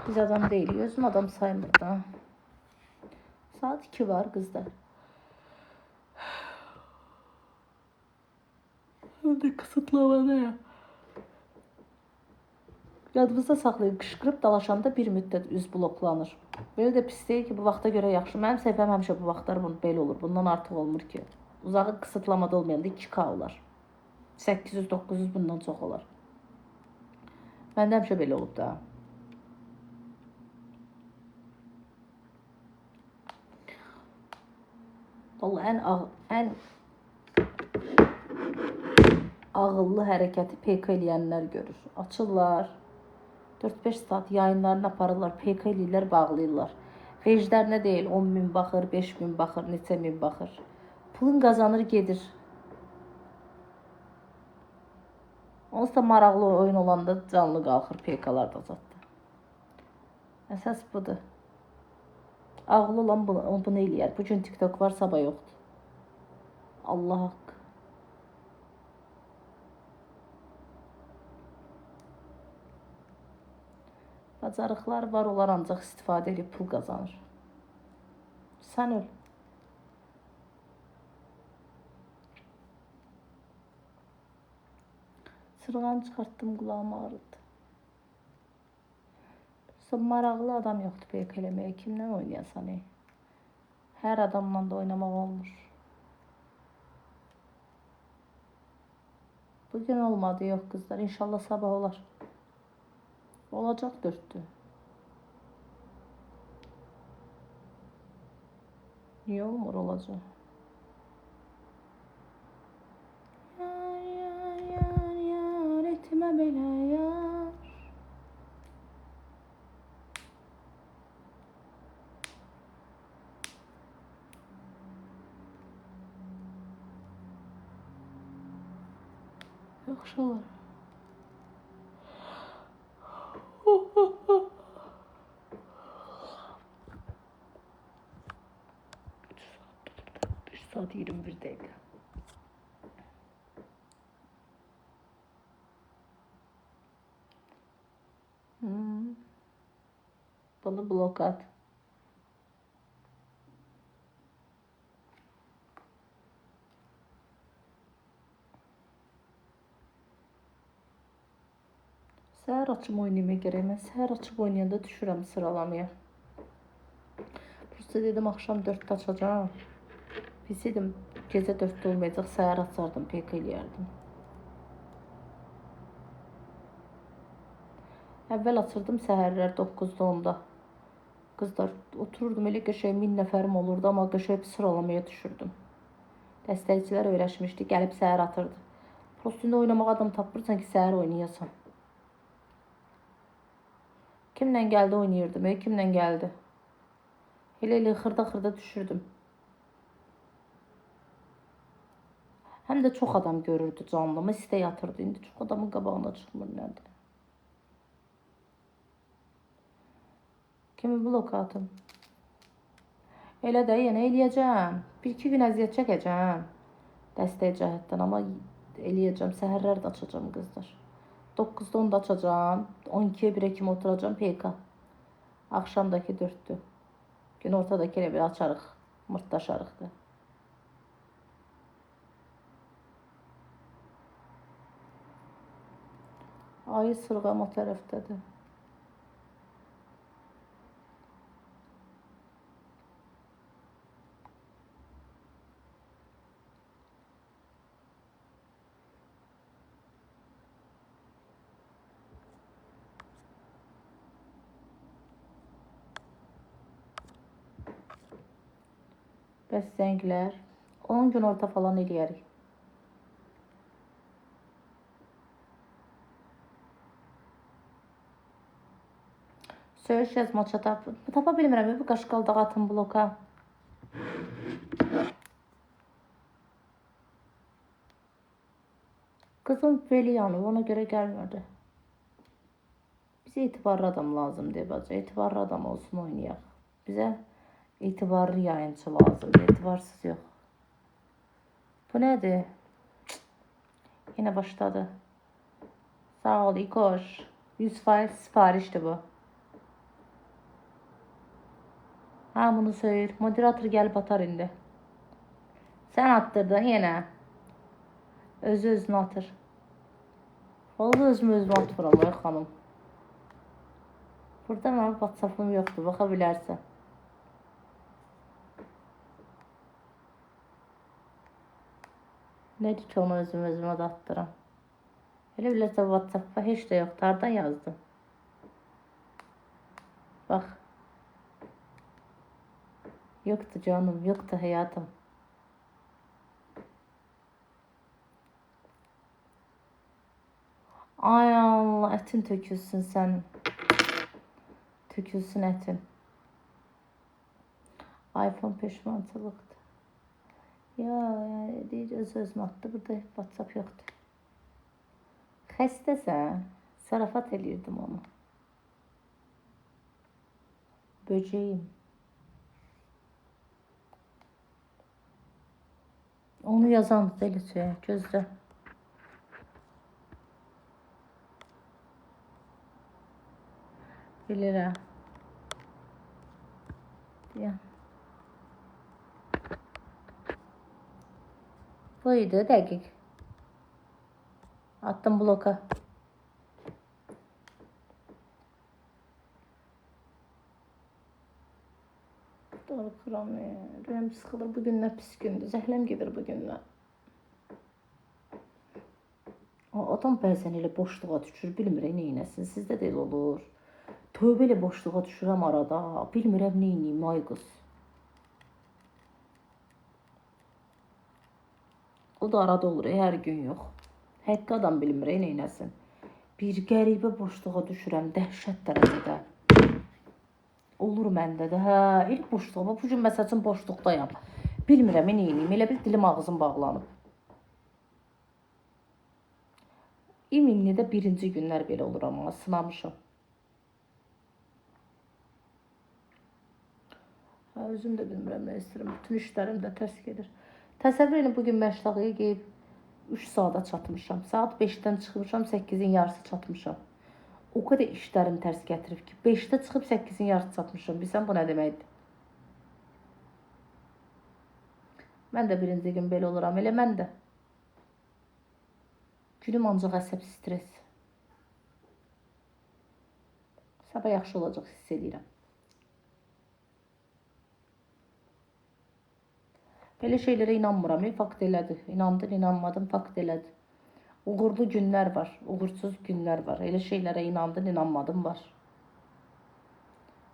Biz adam deyilik, özüm adam saymır da. Saat 2 var qızlar. Hadi kısıtlama ya. Yadınızda saxlayın, qışqırıb dalaşanda bir müddət üz bloklanır. Belə də pis deyil ki, bu vaxta görə yaxşı. Mənim səhvəm həmişə bu vaxtlar belə olur. Bundan artıq olmur ki. Uzağı qısıtlamada olmayanda 2K olar. 800-900 bundan çox olar. Məndə həmişə belə olub da. Vallahi ən ağıllı hərəkəti PK eləyənlər görür. Açırlar. 4-5 saat yayınlarını aparırlar, PK eləyirlər, bağlayırlar. Veclərinə deyil, 10.000 baxır, 5.000 baxır, neçə min baxır. Pulun qazanır, gedir. Onsuz da maraqlı oyun olanda canlı qalxır PK-larda zaten. Əsas budur. Ağlı olan bunu eləyər. Bugün TikTok var, sabah yoxdur. Allah haqqı. Bacarıqlar var, onlar ancaq istifadə edib pul qazanır. Sən öl. Sırğanı çıxartdım, qulağım ağrıdı. Prosta maraqlı adam yoxdur pek eləməyə. Kimdən oynayasan? Hər adamla da oynamaq olmur. Bugün olmadı, yok kızlar. İnşallah sabah olar. Olacak 4'tü. Niye olmur, olacak? Yar yar yar yar etme belə yar. Yaxşı olar. Saat 21 dakika. Bunu blok at. Səhər açım oynayama gerek. Mən səhər açıb oynayanda düşürəm sıralamaya. Prosta dedim akşam 4'te açacağım. Bilseydim gece 4'te olmayacaq, səhər açardım, pek eləyərdim. Əvvəl açırdım səhərlər 9'da 10'da. Kızlar otururdum elə qəşəng 1000 nəfərim olurdu, amma qəşəng bir sıralamaya düşürdüm. Dəstəkçilər öyrəşmişdi, gəlib səhər atırdı. Prosta indi oynamaq adam tapırsan ki, səhər oynayasan. Kimlə gəldi oynayırdım, kimlə gəldi. Elə xırda düşürdüm. Həm də çox adam görürdü canlımı, istək atırdı. İndi çox adamın qabağına çıxmır nədir. Kimi blok atım. Elə də yenə eləyəcəm. 1-2 gün əziyyət çəkəcəm. Dəstək cəhətdən, amma eləyəcəm. Səhərlər də açacağım qızlar. 9'da 10'da açacağım. 12'ye 1'e kimi oturacağım PK. Akşamdaki 4'tü. Gün ortadaki elə bir açarıq. Mırtdaşarıq da. Ayı sırğam o tərəfdədir. Bəs zənglər 10 gün orta falan eləyərik. Söyüş yazmaça tapa bilmirəm. Bu qaşqaldaq atın bloka. Kızım beli yanıyor, ona göre gelmedi. Bize itibarlı adam lazım diye bacı. İtibarlı adam olsun oynayaq. Bize itibarlı yayıncı lazım. İtibarsız yok. Bu nedir? Yine başladı. Sağ ol İkoş. 100% siparişti bu. Ha bunu söyle. Moderator gelip atar indi. Sen attırdın yine. Özü atır. Vallahi özümü atıram ay xanım. Burada mənim WhatsApp'ım yoxdur. Baxa bilərsən. Nədir ki onu özümə də atdıram. Elə bilərsə WhatsApp'a heç də yoxdur. Hardan yazdım? Bax. Yoktu canım, yoktu hayatım. Ay Allah, etin tökülsün sen. Tökülsün etin. iPhone peşmançılıqdır. Ya yani deyəcək özümə atdı. Burada WhatsApp yoxdur. Xəstəsən. Zarafat eləyirdim onu. Böceğim. Onu yazan deli söyle. Gözle. Bilirəm. Ya. Buydu dəqiq. Attım bloka. Darıxıram. Rüyəm sıxılır. Bu günlər pis gündür. Zəhləm gedir bu günlər. Adam bəzən elə boşluğa düşür, bilmir neynəsin. Sizdə də elə olur. Tövbə elə boşluğa düşürəm arada. Bilmirəm neyniyim, ay qız. O da arada olur, hər gün yox. Həqqi adam bilmir neynəsin. Bir qəribə boşluğa düşürəm, dəhşət dərəcədə. Olur məndə də, hə, ilk boşluğa. Bu gün məsəl üçün boşluqdayam. Bilmirəm neyniyim, elə bir dilim ağzım bağlanıb. İminlidə birinci günlər belə olur amma sınamışam. Hə, özüm də bilmirəm nə istəyirəm. Bütün işlərim də tərs gedir. Təsəvvür edin, bugün məşləğəyə qeyib 3 saata çatmışam. Saat 5-dən çıxmışam, 8-in yarısı çatmışam. O qədər işlərim tərs gətirib ki, 5-də çıxıb 8-in yarısı çatmışam. Bilsən bu nə deməkdir? Mən də birinci gün belə oluram, elə mən də. Günüm ancaq əsəb stres. Sabah yaxşı olacaq, hiss edirəm. Belə şeylərə inanmıram, fakt elədir. İnandın, inanmadın, fakt elədir. Uğurlu günlər var, uğursuz günlər var. Elə şeylərə inandın, inanmadın var.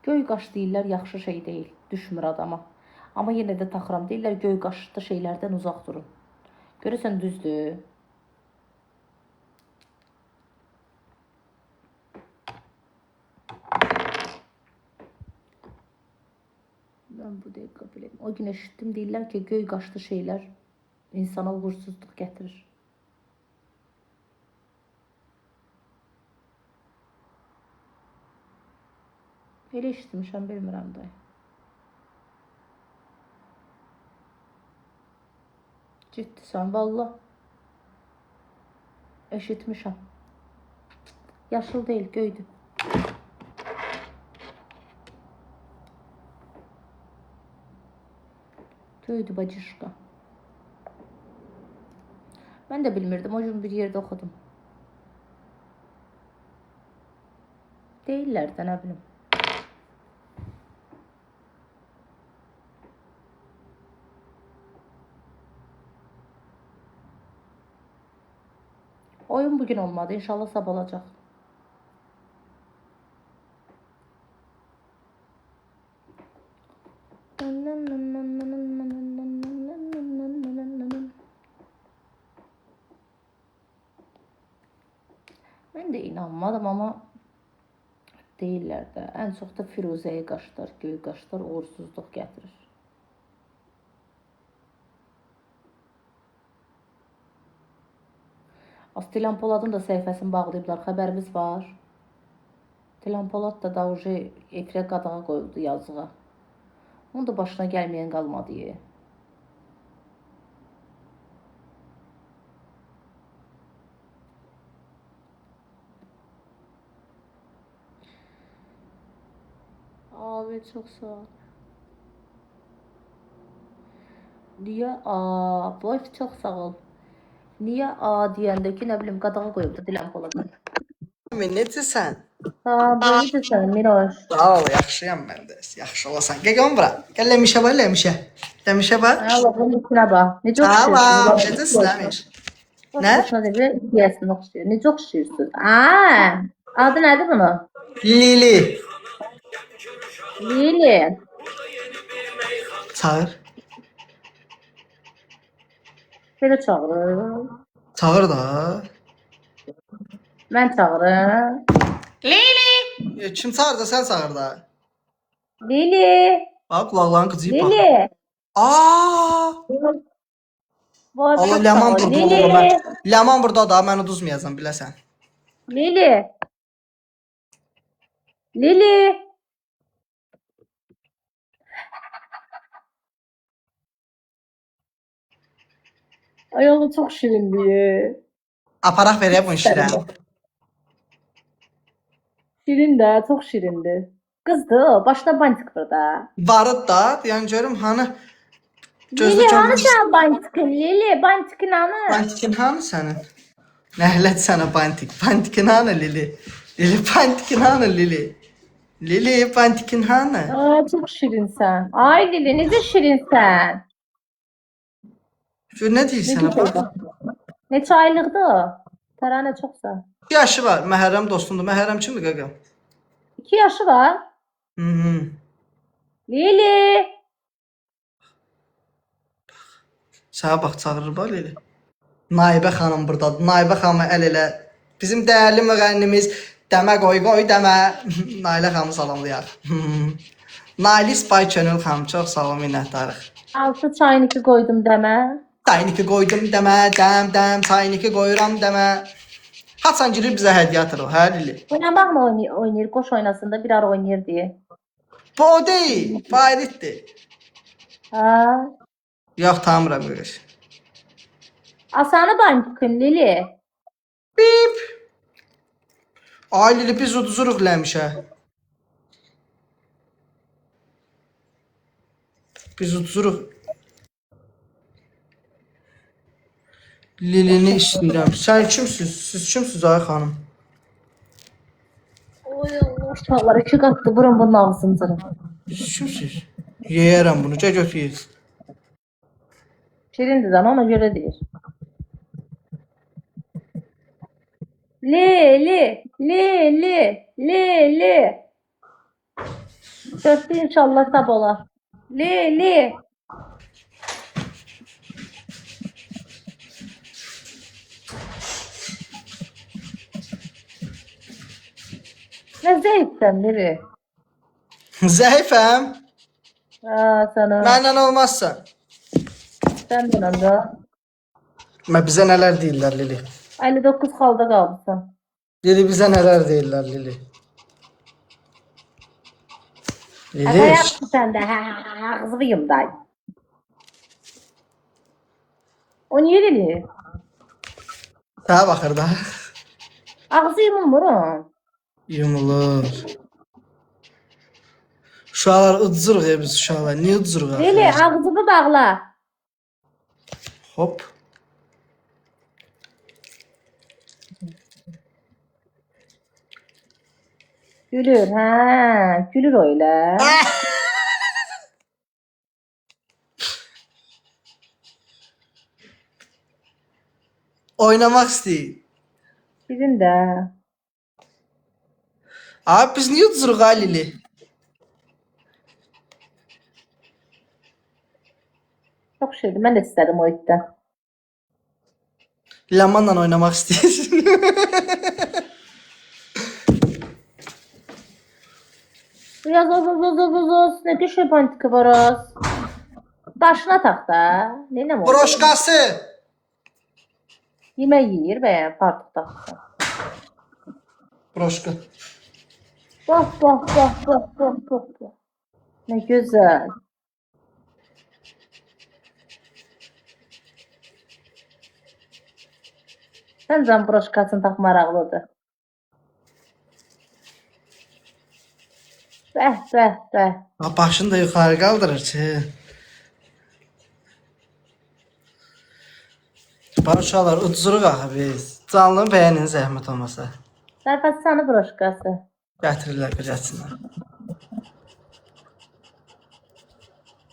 Göy qaş deyirlər, yaxşı şey deyil, düşmür adama. Amma yenə də taxıram, deyirlər, göy qaşlı şeylərdən uzaq durun. Görürsən, düzdür. Ben bu dəqiqə biləm. O gün eşitdim, deyirlər ki, göy qaşlı şeylər insana uğursuzluq gətirir. Elə eşitmişəm, bilmirəm dayı. Ciddisən, valla. Eşitmişəm. Yaşıl deyil, göydür. Göydü bacışqa. Mən də bilmirdim, o gün bir yerdə oxudum. Deyirlər də, nə bilim. Oyun bugün olmadı, inşallah sabah olacaq. Mən də inanmadım, amma deyirlər də, ən çox da firuzəyə qaşlar, göy qaşlar uğursuzluq gətirir. Dilan Poladın da səhifəsini bağlayıblar, xəbərimiz var. Dilan Polad da davıcı efirə qadağa qoyuldu yazığa. Onun da başına gəlməyən qalmadı. Abi çok sağ ol. Niye boş çok sağ ol. Niye deyəndəki nə bilim qadağa qoyubdu Dilan Poladın. Necəsən? Böyüdü sən Miroş. Sağ ol, yaxşıyam mən də. Yaxşı olasan. Gəl bura. Gəl Ləmişə bax, Ləmişə. Ləmişə bax. Allah'ın içinə bax. Necə oxşuyursun? Tamam, necəsən Ləmiş? Nə? Başına deyir, diyəsini oxşuyur. Necə oxşuyursun? Adı nədir bunun? Lili. Lili. Çağır. Belə çağırır. Çağır da. Mən çağırım. Lili. Kim çağırdı? Sən çağır da. Lili. Bax, qulaqlarını qıcıyıb bax. Lili. Allah, Ləman burada olur mən. Ləman burada da, mən uduzmayacam, biləsən. Lili. Lili. Ay Allah, çok şirindir. Aparaq verək bu işlərə. Şirin də, çox şirindir. Qızdır, başına bantik var da. Varıd da, deyən görüm hanı. Lili, hanı sən bantikin? Lili, bantikin hanı? Bantikin hanı sənin? Nəhlət sənə bantik. Bantikin hanı Lili? Lili, bantikin hanı Lili? Lili pantikin hanı? Aa, çok şirinsən. Ay Lili, necə şirinsən? Gör ne deyir Ne sana bak. güzel. Neçə aylıqdır o? Təranə çoxsa. 2 yaşı var. Məhərrəm dostumdur. Məhərrəm kimdir qaqam? 2 yaşı var. Hı -hı. Lili. Sənə bax çağırır bax Lili. Naibə xanım burdadır. Naibə xanımı əl elə. Bizim dəyərli müğənnimiz dəmə qoy qoy dəmə. Nailə xanımı salamlayaq. Nailis Bay Könül xanım çox sağ olun, minnətdarıq. 6 çayıniki qoydum demə. Çayniki qoydum dəmə, dəm çayniki qoyuram dəmə. Haçan girir bizə hədiyyə atır o, hə Lili? Oynamaqla oynayır, qoş oynasında bir ara oynayır deyə. Bu o deyil, Fairitdir. Ha? Yox, tanımıram qardaş. Asanı bankim Lili. Bip. Ay Lili biz uduzuruq ləmişə. Biz uduzuruq. Lilini istəyirəm. Sən kimsiz? Siz kimsiz ay xanım? Oy Allah, uşaqlar 2 qatdı, burun bunun ağzını cırın. Siz kimsiz? Yeyərəm bunu, gəl götür yeyir. Şirindir lan, ona görə deyir. Lili, Lili, Lili. Dörtlü inşallah tab olar. Lili. Ne zevkten Lili. Zəifəm. Aa, sana. Məndən olmazsan. Sen de lan da. Bizə nələr deyirlər Lili? 59 halda kalmışsın. Lili bizə nələr deyirlər Lili? Hava Lili. yaptı sen de. Ağzıyım day. O niye Lili? Daha baxır da. Ağzıyım vurum. Yumulur. Uşaqlar udzuruq ya biz uşaqlar. Niyə udzuruq? Lili ağzını bağla. Hop. Gülür ha. Gülür öyle. Oynamaq istəyir. Bizim de. Abi biz niyə udzuruq ha Lili? Çok şeydi. Ben de istedim o itten. Lamanla oynamaq istəyir. Yaz. Ne düşüyor pantika var az. Başına tak da. Ne mi? Broşkası. Yemek yiyir ve partık taktı. Broşka. Bak. Ne güzel. Səncə broşkasını tak maraqlıdır. Bəh. Ha, başını da yuxarı qaldırır ki. Bax uşaqlar udzuruq axı biz. Canlını bəyənin zəhmət olmasa. Sərfəstanı broşkası. Gətirirlər qıcasınlar.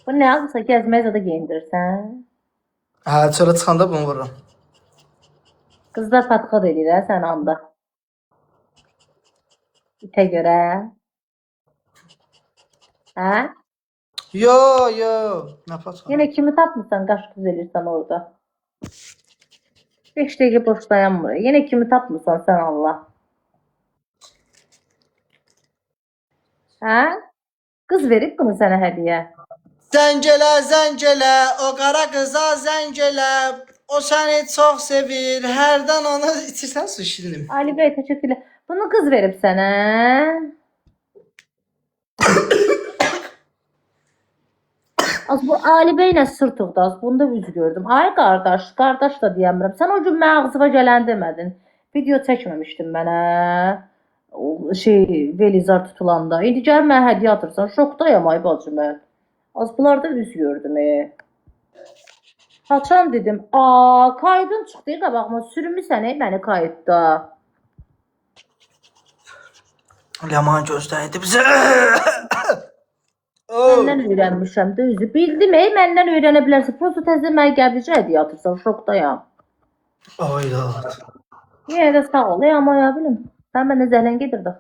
Bu nə alırsa gəzməyə zada geyindirirsən. Hə, çölə çıxanda bunu vururum. Qızlar patqad edir hə sən anda. İtə görə. Hə? Yo. Nə patron? Yenə kimi tapmısan, qaş düz elirsən orada. 5 dəqiqə boş dayanmır. Yenə kimi tapmısan sən Allah. Hə? Qız verib bunu sənə hədiyyə. Zəng elə, o qara qıza zəng elə. O səni çox sevir, hərdən onu içirsən su şirinim. Ali bəy, təşəkkürlər. Bunu qız verib sənə. Az bu Ali bəylə sırtıqda, az bunda üz gördüm. Ay qardaş da deyəmirəm. Sən o gün mənə ağzıva gələn demədin. Video çəkməmişdin mənə. O Velizar tutulanda. İndi gəl mənə hədiyyə atırsan. Şokdayam ay bacı mən. Az bunlarda üz gördüm. Haçan dedim. Kaydın çıxdı qabağıma. Sürmüsən məni kayıtda. Yaman göstərdi bizə. Məndən öyrənmişəm də özü. Bildim, məndən öyrənə bilərsən. Prosta təzə mənə qəbircə hədiyyə atırsan. Şokdayam. Ayda. Yenə də sağ ol. Amma ya bilim. Sən mənə zəhlən gedirdi.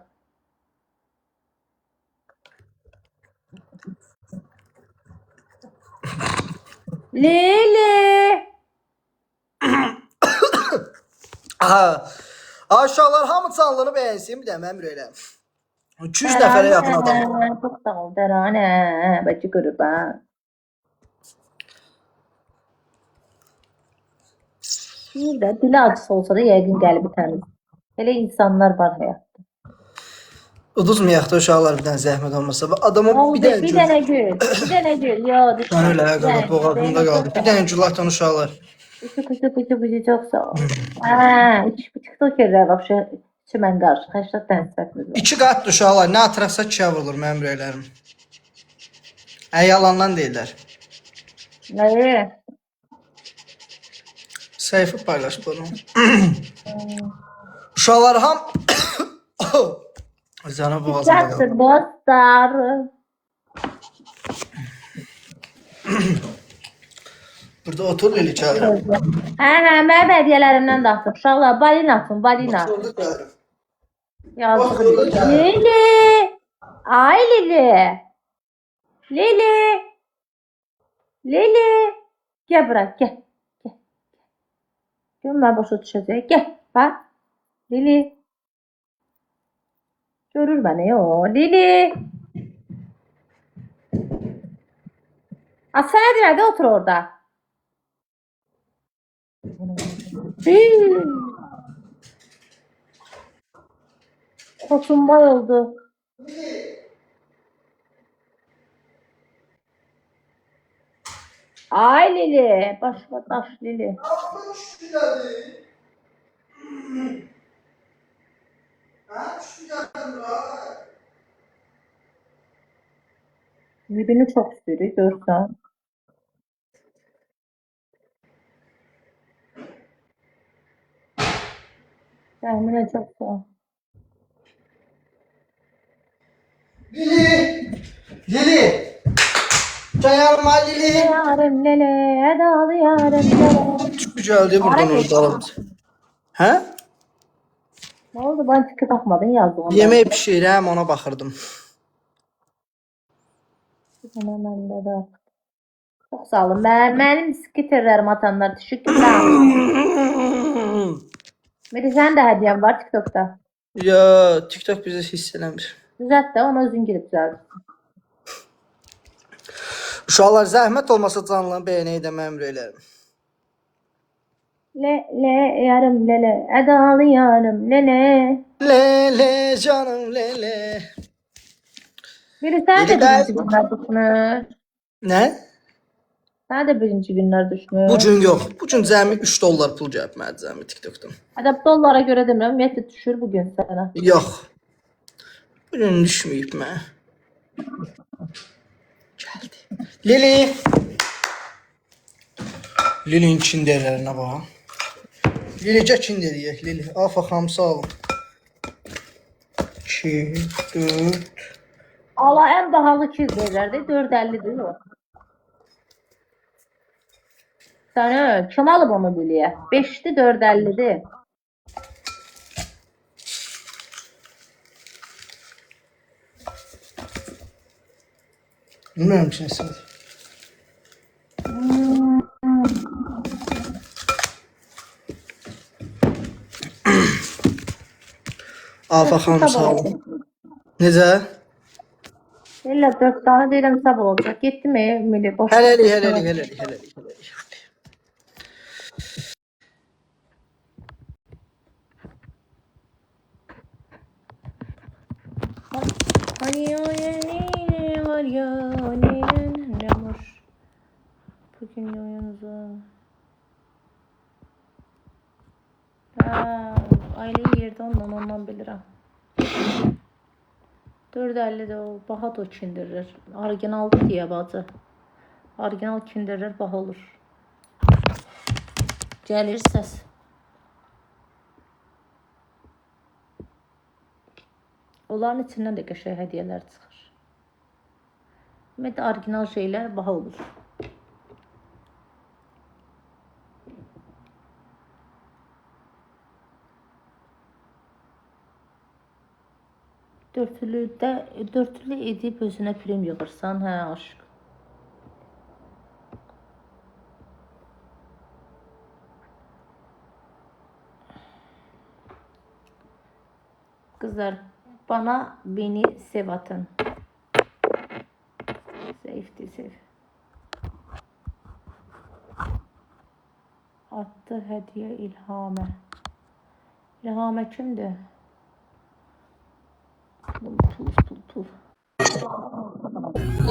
Leyli. Aha. Aşağılar hamı canlını bəyənsin bir də mənim ürəyim. 200 nəfərə yaxın adam. Çox sağ ol Dəranə. Bəcə qurban. Bir də dili acısı olsa da yəqin qəlbi təmiz. Elə insanlar var həyatda. Uduzmayaq da uşaqlar bir dənə zəhmət olmasa. Adama bir dənə Bir dənə gül. Bir dənə gül. Yo, düşün. Mən öyle qalıb boğazımda qaldı. Bir dənə gül atan uşaqlar. Bıcı çok sağ ol. TikTokerlər vəbşə mən qarşı 80 dənə sifətimiz var. 2 qat uşaqlar nə atıraqsa 2-yə vurulur mənim ürəklərim. Yalandan deyirlər. Nəyə? Səhifə paylaş bunu. Uşaqlar ham Zana boğazımda qaldı. Yaxşı dostlar. Burada otur Lili çağır. Mənim hədiyyələrimdən də atım. Uşaqlar balina atın, balina. Yazıq. Lili. Ay Lili. Lili. Lili. Gəl bura, gəl. Gəl. Görmə başa düşəcək. Gəl, bax. Lili. Görür məni o. Lili. Sənə deyirəm də otur orada. Koçum bayıldı. Ay Lili. Başka taş Lili. Birini çok sürü görsen. Tahmine çok sağ. Lili. Canım Lili. Yarım lele, edalı yarım lele. Çok güzeldi buradan orada. Hə? Ne oldu? Ben tıkı takmadın yazdı ondan. Yemək pişirəm, ona baxırdım. Hemen de. Çok sağ olun. Benim skiterlerim atanlar teşekkürler. Meri sen de hediyen var TikTok'ta. Ya TikTok bizi hiss eləmir. Düzelt de ona özün girip düzelt. Uşaqlar zəhmət olmasa canlı bəyənəyi də mənim ürəklərim. Le yarım lele, edalı yarım lele. Le canım le. Biri sen de Lili ben- birinci günler düşmüş. Nə? Sen de birinci günler düşmüş. Bu gün yox. Bu gün cəmi 3 dollar pul gəlib mənə cəmi TikTokdan. Adapte dolara göre demirəm, ümumiyyətlə düşür bugün sana. Yox. Bu gün düşməyib mənə. Gəldi. Lili. Lili'nin kinderlərinə bax. Lilicə kinder yeyək Lili. Afa xam sağ olun. 2, 4. Allah en bahalı kirlerdi, 4.50'dir o. Sana kim alıb onu biliyə? 5'ti 4.50'dir. Bilmirəm ki nəsə. Afa xanım sağ olun. Necə? İlla 4 tane deyirəm sabah olacaq. Getdi mi Mili? Boş. Hələlik. Hani o yeni var ya ne var? Bugün oyunuzu. Aile yerde ondan bilirəm. 4.50'de o baha da kindirir. Orijinaldı deyə bacı. Orijinal kindirir baha olur. Gəlir səs. Onların içindən də qəşəng hədiyyələr çıxır. Ümumiyyətlə orijinal şeylər baha olur. Dörtlü edib özünə prim yığırsan, hə aşk. Kızlar, bana beni sev atın. Sev. Attı hediye İlhame. İlhame kimdir? Pul.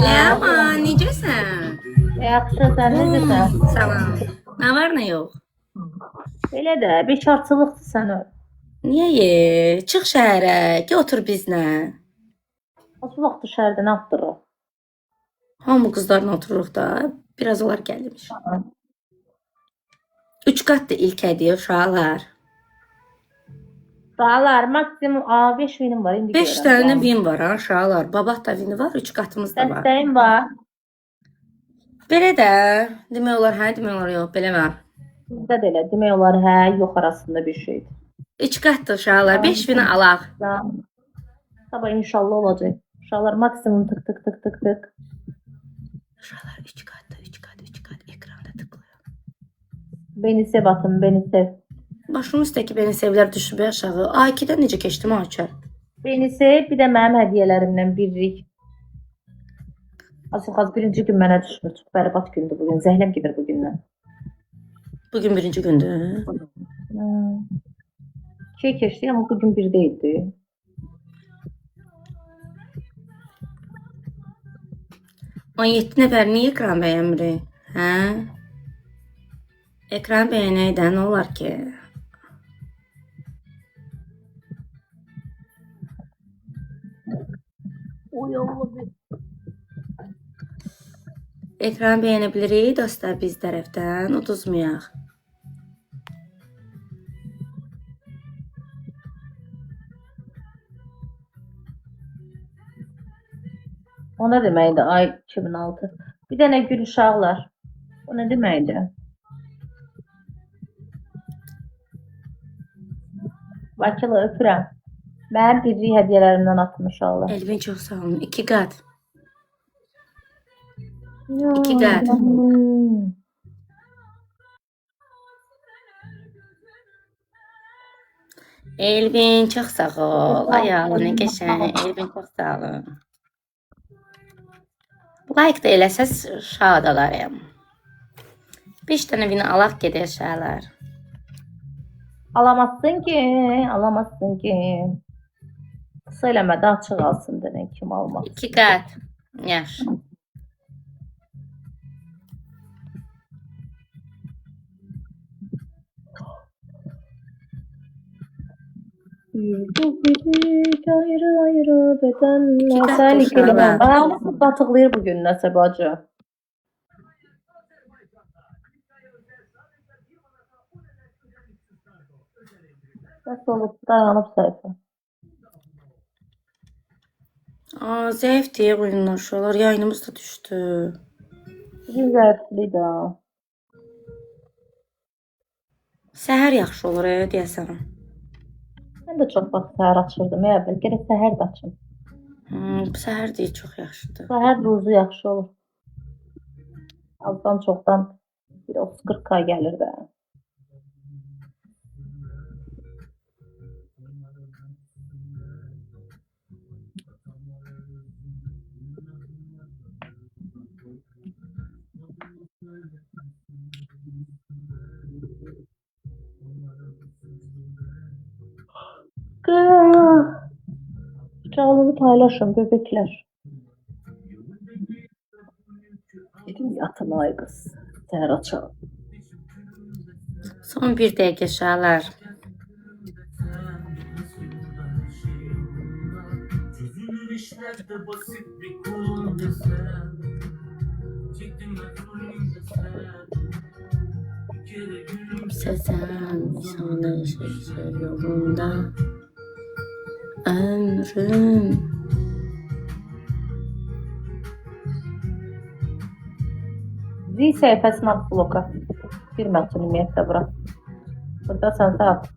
Leman, necəsən? Yaxşı, sən necəsən? Salam. Nə var, nə yox? Belə də, bekarçılıqdır sənə. Niyə ye? Çıx şəhərə, ki otur bizlə. Az vaxt şəhərdə nə atdırır? Hamı qızlarla otururuq da, biraz olar gəlmiş. 3 qatdır ilk hədiyyə uşaqlar. Uşaqlar, maksimum 5 vinim var indi. 5 dənə vin var ha uşaqlar. Babat da vini var, 3 qatımız da var. Dəstəyim var. Belə də, demək olar hə, demək olar yox, belə var. Bizdə də elə, demək olar hə, yox arasında bir şeydir. 3 qatdır uşaqlar, 5 vini alaq. Sabah inşallah olacaq. Uşaqlar maksimum tık. Uşaqlar 3 qat ekranda tıklıyor. Beni sev atın, beni sev. Başımın üstəki beni sevlər düşüb aşağı. A2-dən necə keçdim Açar? Beni sev, bir də mənim hədiyyələrimdən birlik. Az birinci gün mənə düşmür. Çox bərbad gündür bugün. Zəhləm gedir bugündən. Bugün birinci gündür. Şey keçdi ama bugün bir değildi. On 7 nəfər niyə ekran bəyənmirik? Hə? Ekran bəyənəkdə nə olar ki? Oy Allah be. Ekran bəyənə bilirik dostlar biz tərəfdən, uduzmayaq. O ne deməkdir? Ay 2006. Bir dənə gül uşaqlar. O ne deməkdir? Bakılı öpürəm. Mənim birlik hədiyyələrimdən atmış uşaqlar. Elvin çox sağ olun. 2 qat. 2 qat. Elvin çox sağ ol. Ayağını nə qəşəng. Elvin çox sağ olun. Like da eləsəz şad olarım. 5 dənə vini alaq gedək uşaqlar. Alamazsın ki, alamazsın ki. Qısa eləmədə açıq alsın denən kim almaz. 2 qat. Yaxşı. Yürüdük ayrı bedenler. İki Sen kat ikili uşaqlar. ben. Nasıl batıqlayır bugün nəsə bacı? Nasıl olub dayanıb sayfa? Aa, zəif deyə oyunlar uşaqlar. Yayınımız da düşdü. Güzəlli də. Səhər yaxşı olur deyəsən. Mən də çox vaxt səhər açırdım. Əvvəl gərək səhər də açım. Bu səhər deyil çox yaxşıdır. Səhər ruzu yaxşı olur. Azdan çoxdan bir 30-40K gəlir də. Canını paylaşın bebekler. Dedim yatın ay kız. Səhər açalım. Son 1 dəqiqə uşaqlar. Səsən, şanlı şey yolunda. ömrüm. Zil səhifəsini at bloka. Girməsin ümumiyyətlə bura. Burada sən at.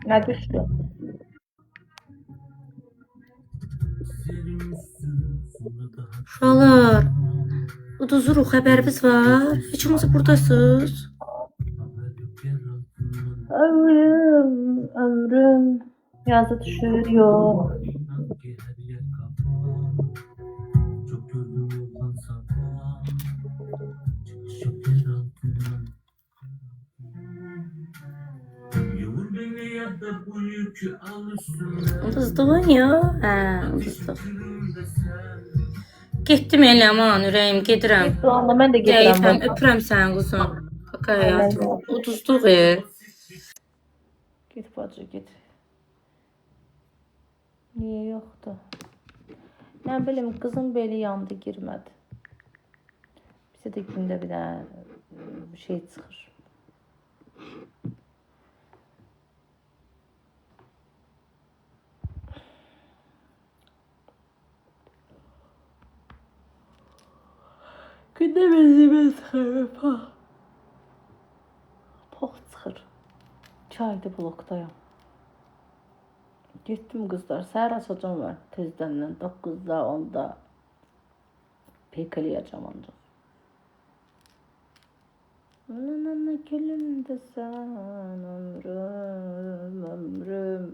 Nə düşdü? Uşaqlar, uduzuruq, xəbəriniz var? Üçümüz buradasınız. Ömrüm, ömrüm. Yazı düşür, yox. Uduzdun ya? Hə, uduzduk. Getdim eləman, ürəyim, gedirəm. Doğanda mən də Gəlirəm, gedirəm. öpürəm səni quzum. Kaka həyatım. Uduzduq. Git bacı, git. Niyə yoxdur? Nə bilim, qızın beli yandı, girmədi. Bizə də gündə bir dənə şey çıxır. Gündə benzimə çıxır, pax. Pax çıxır. 2 aydır blokdayam. Getdim qızlar, səhər açacam var tezdəndən 9-da, 10-da. Pekləyəcəm ancaq. Nanana gülüm də sən ömrüm, ömrüm.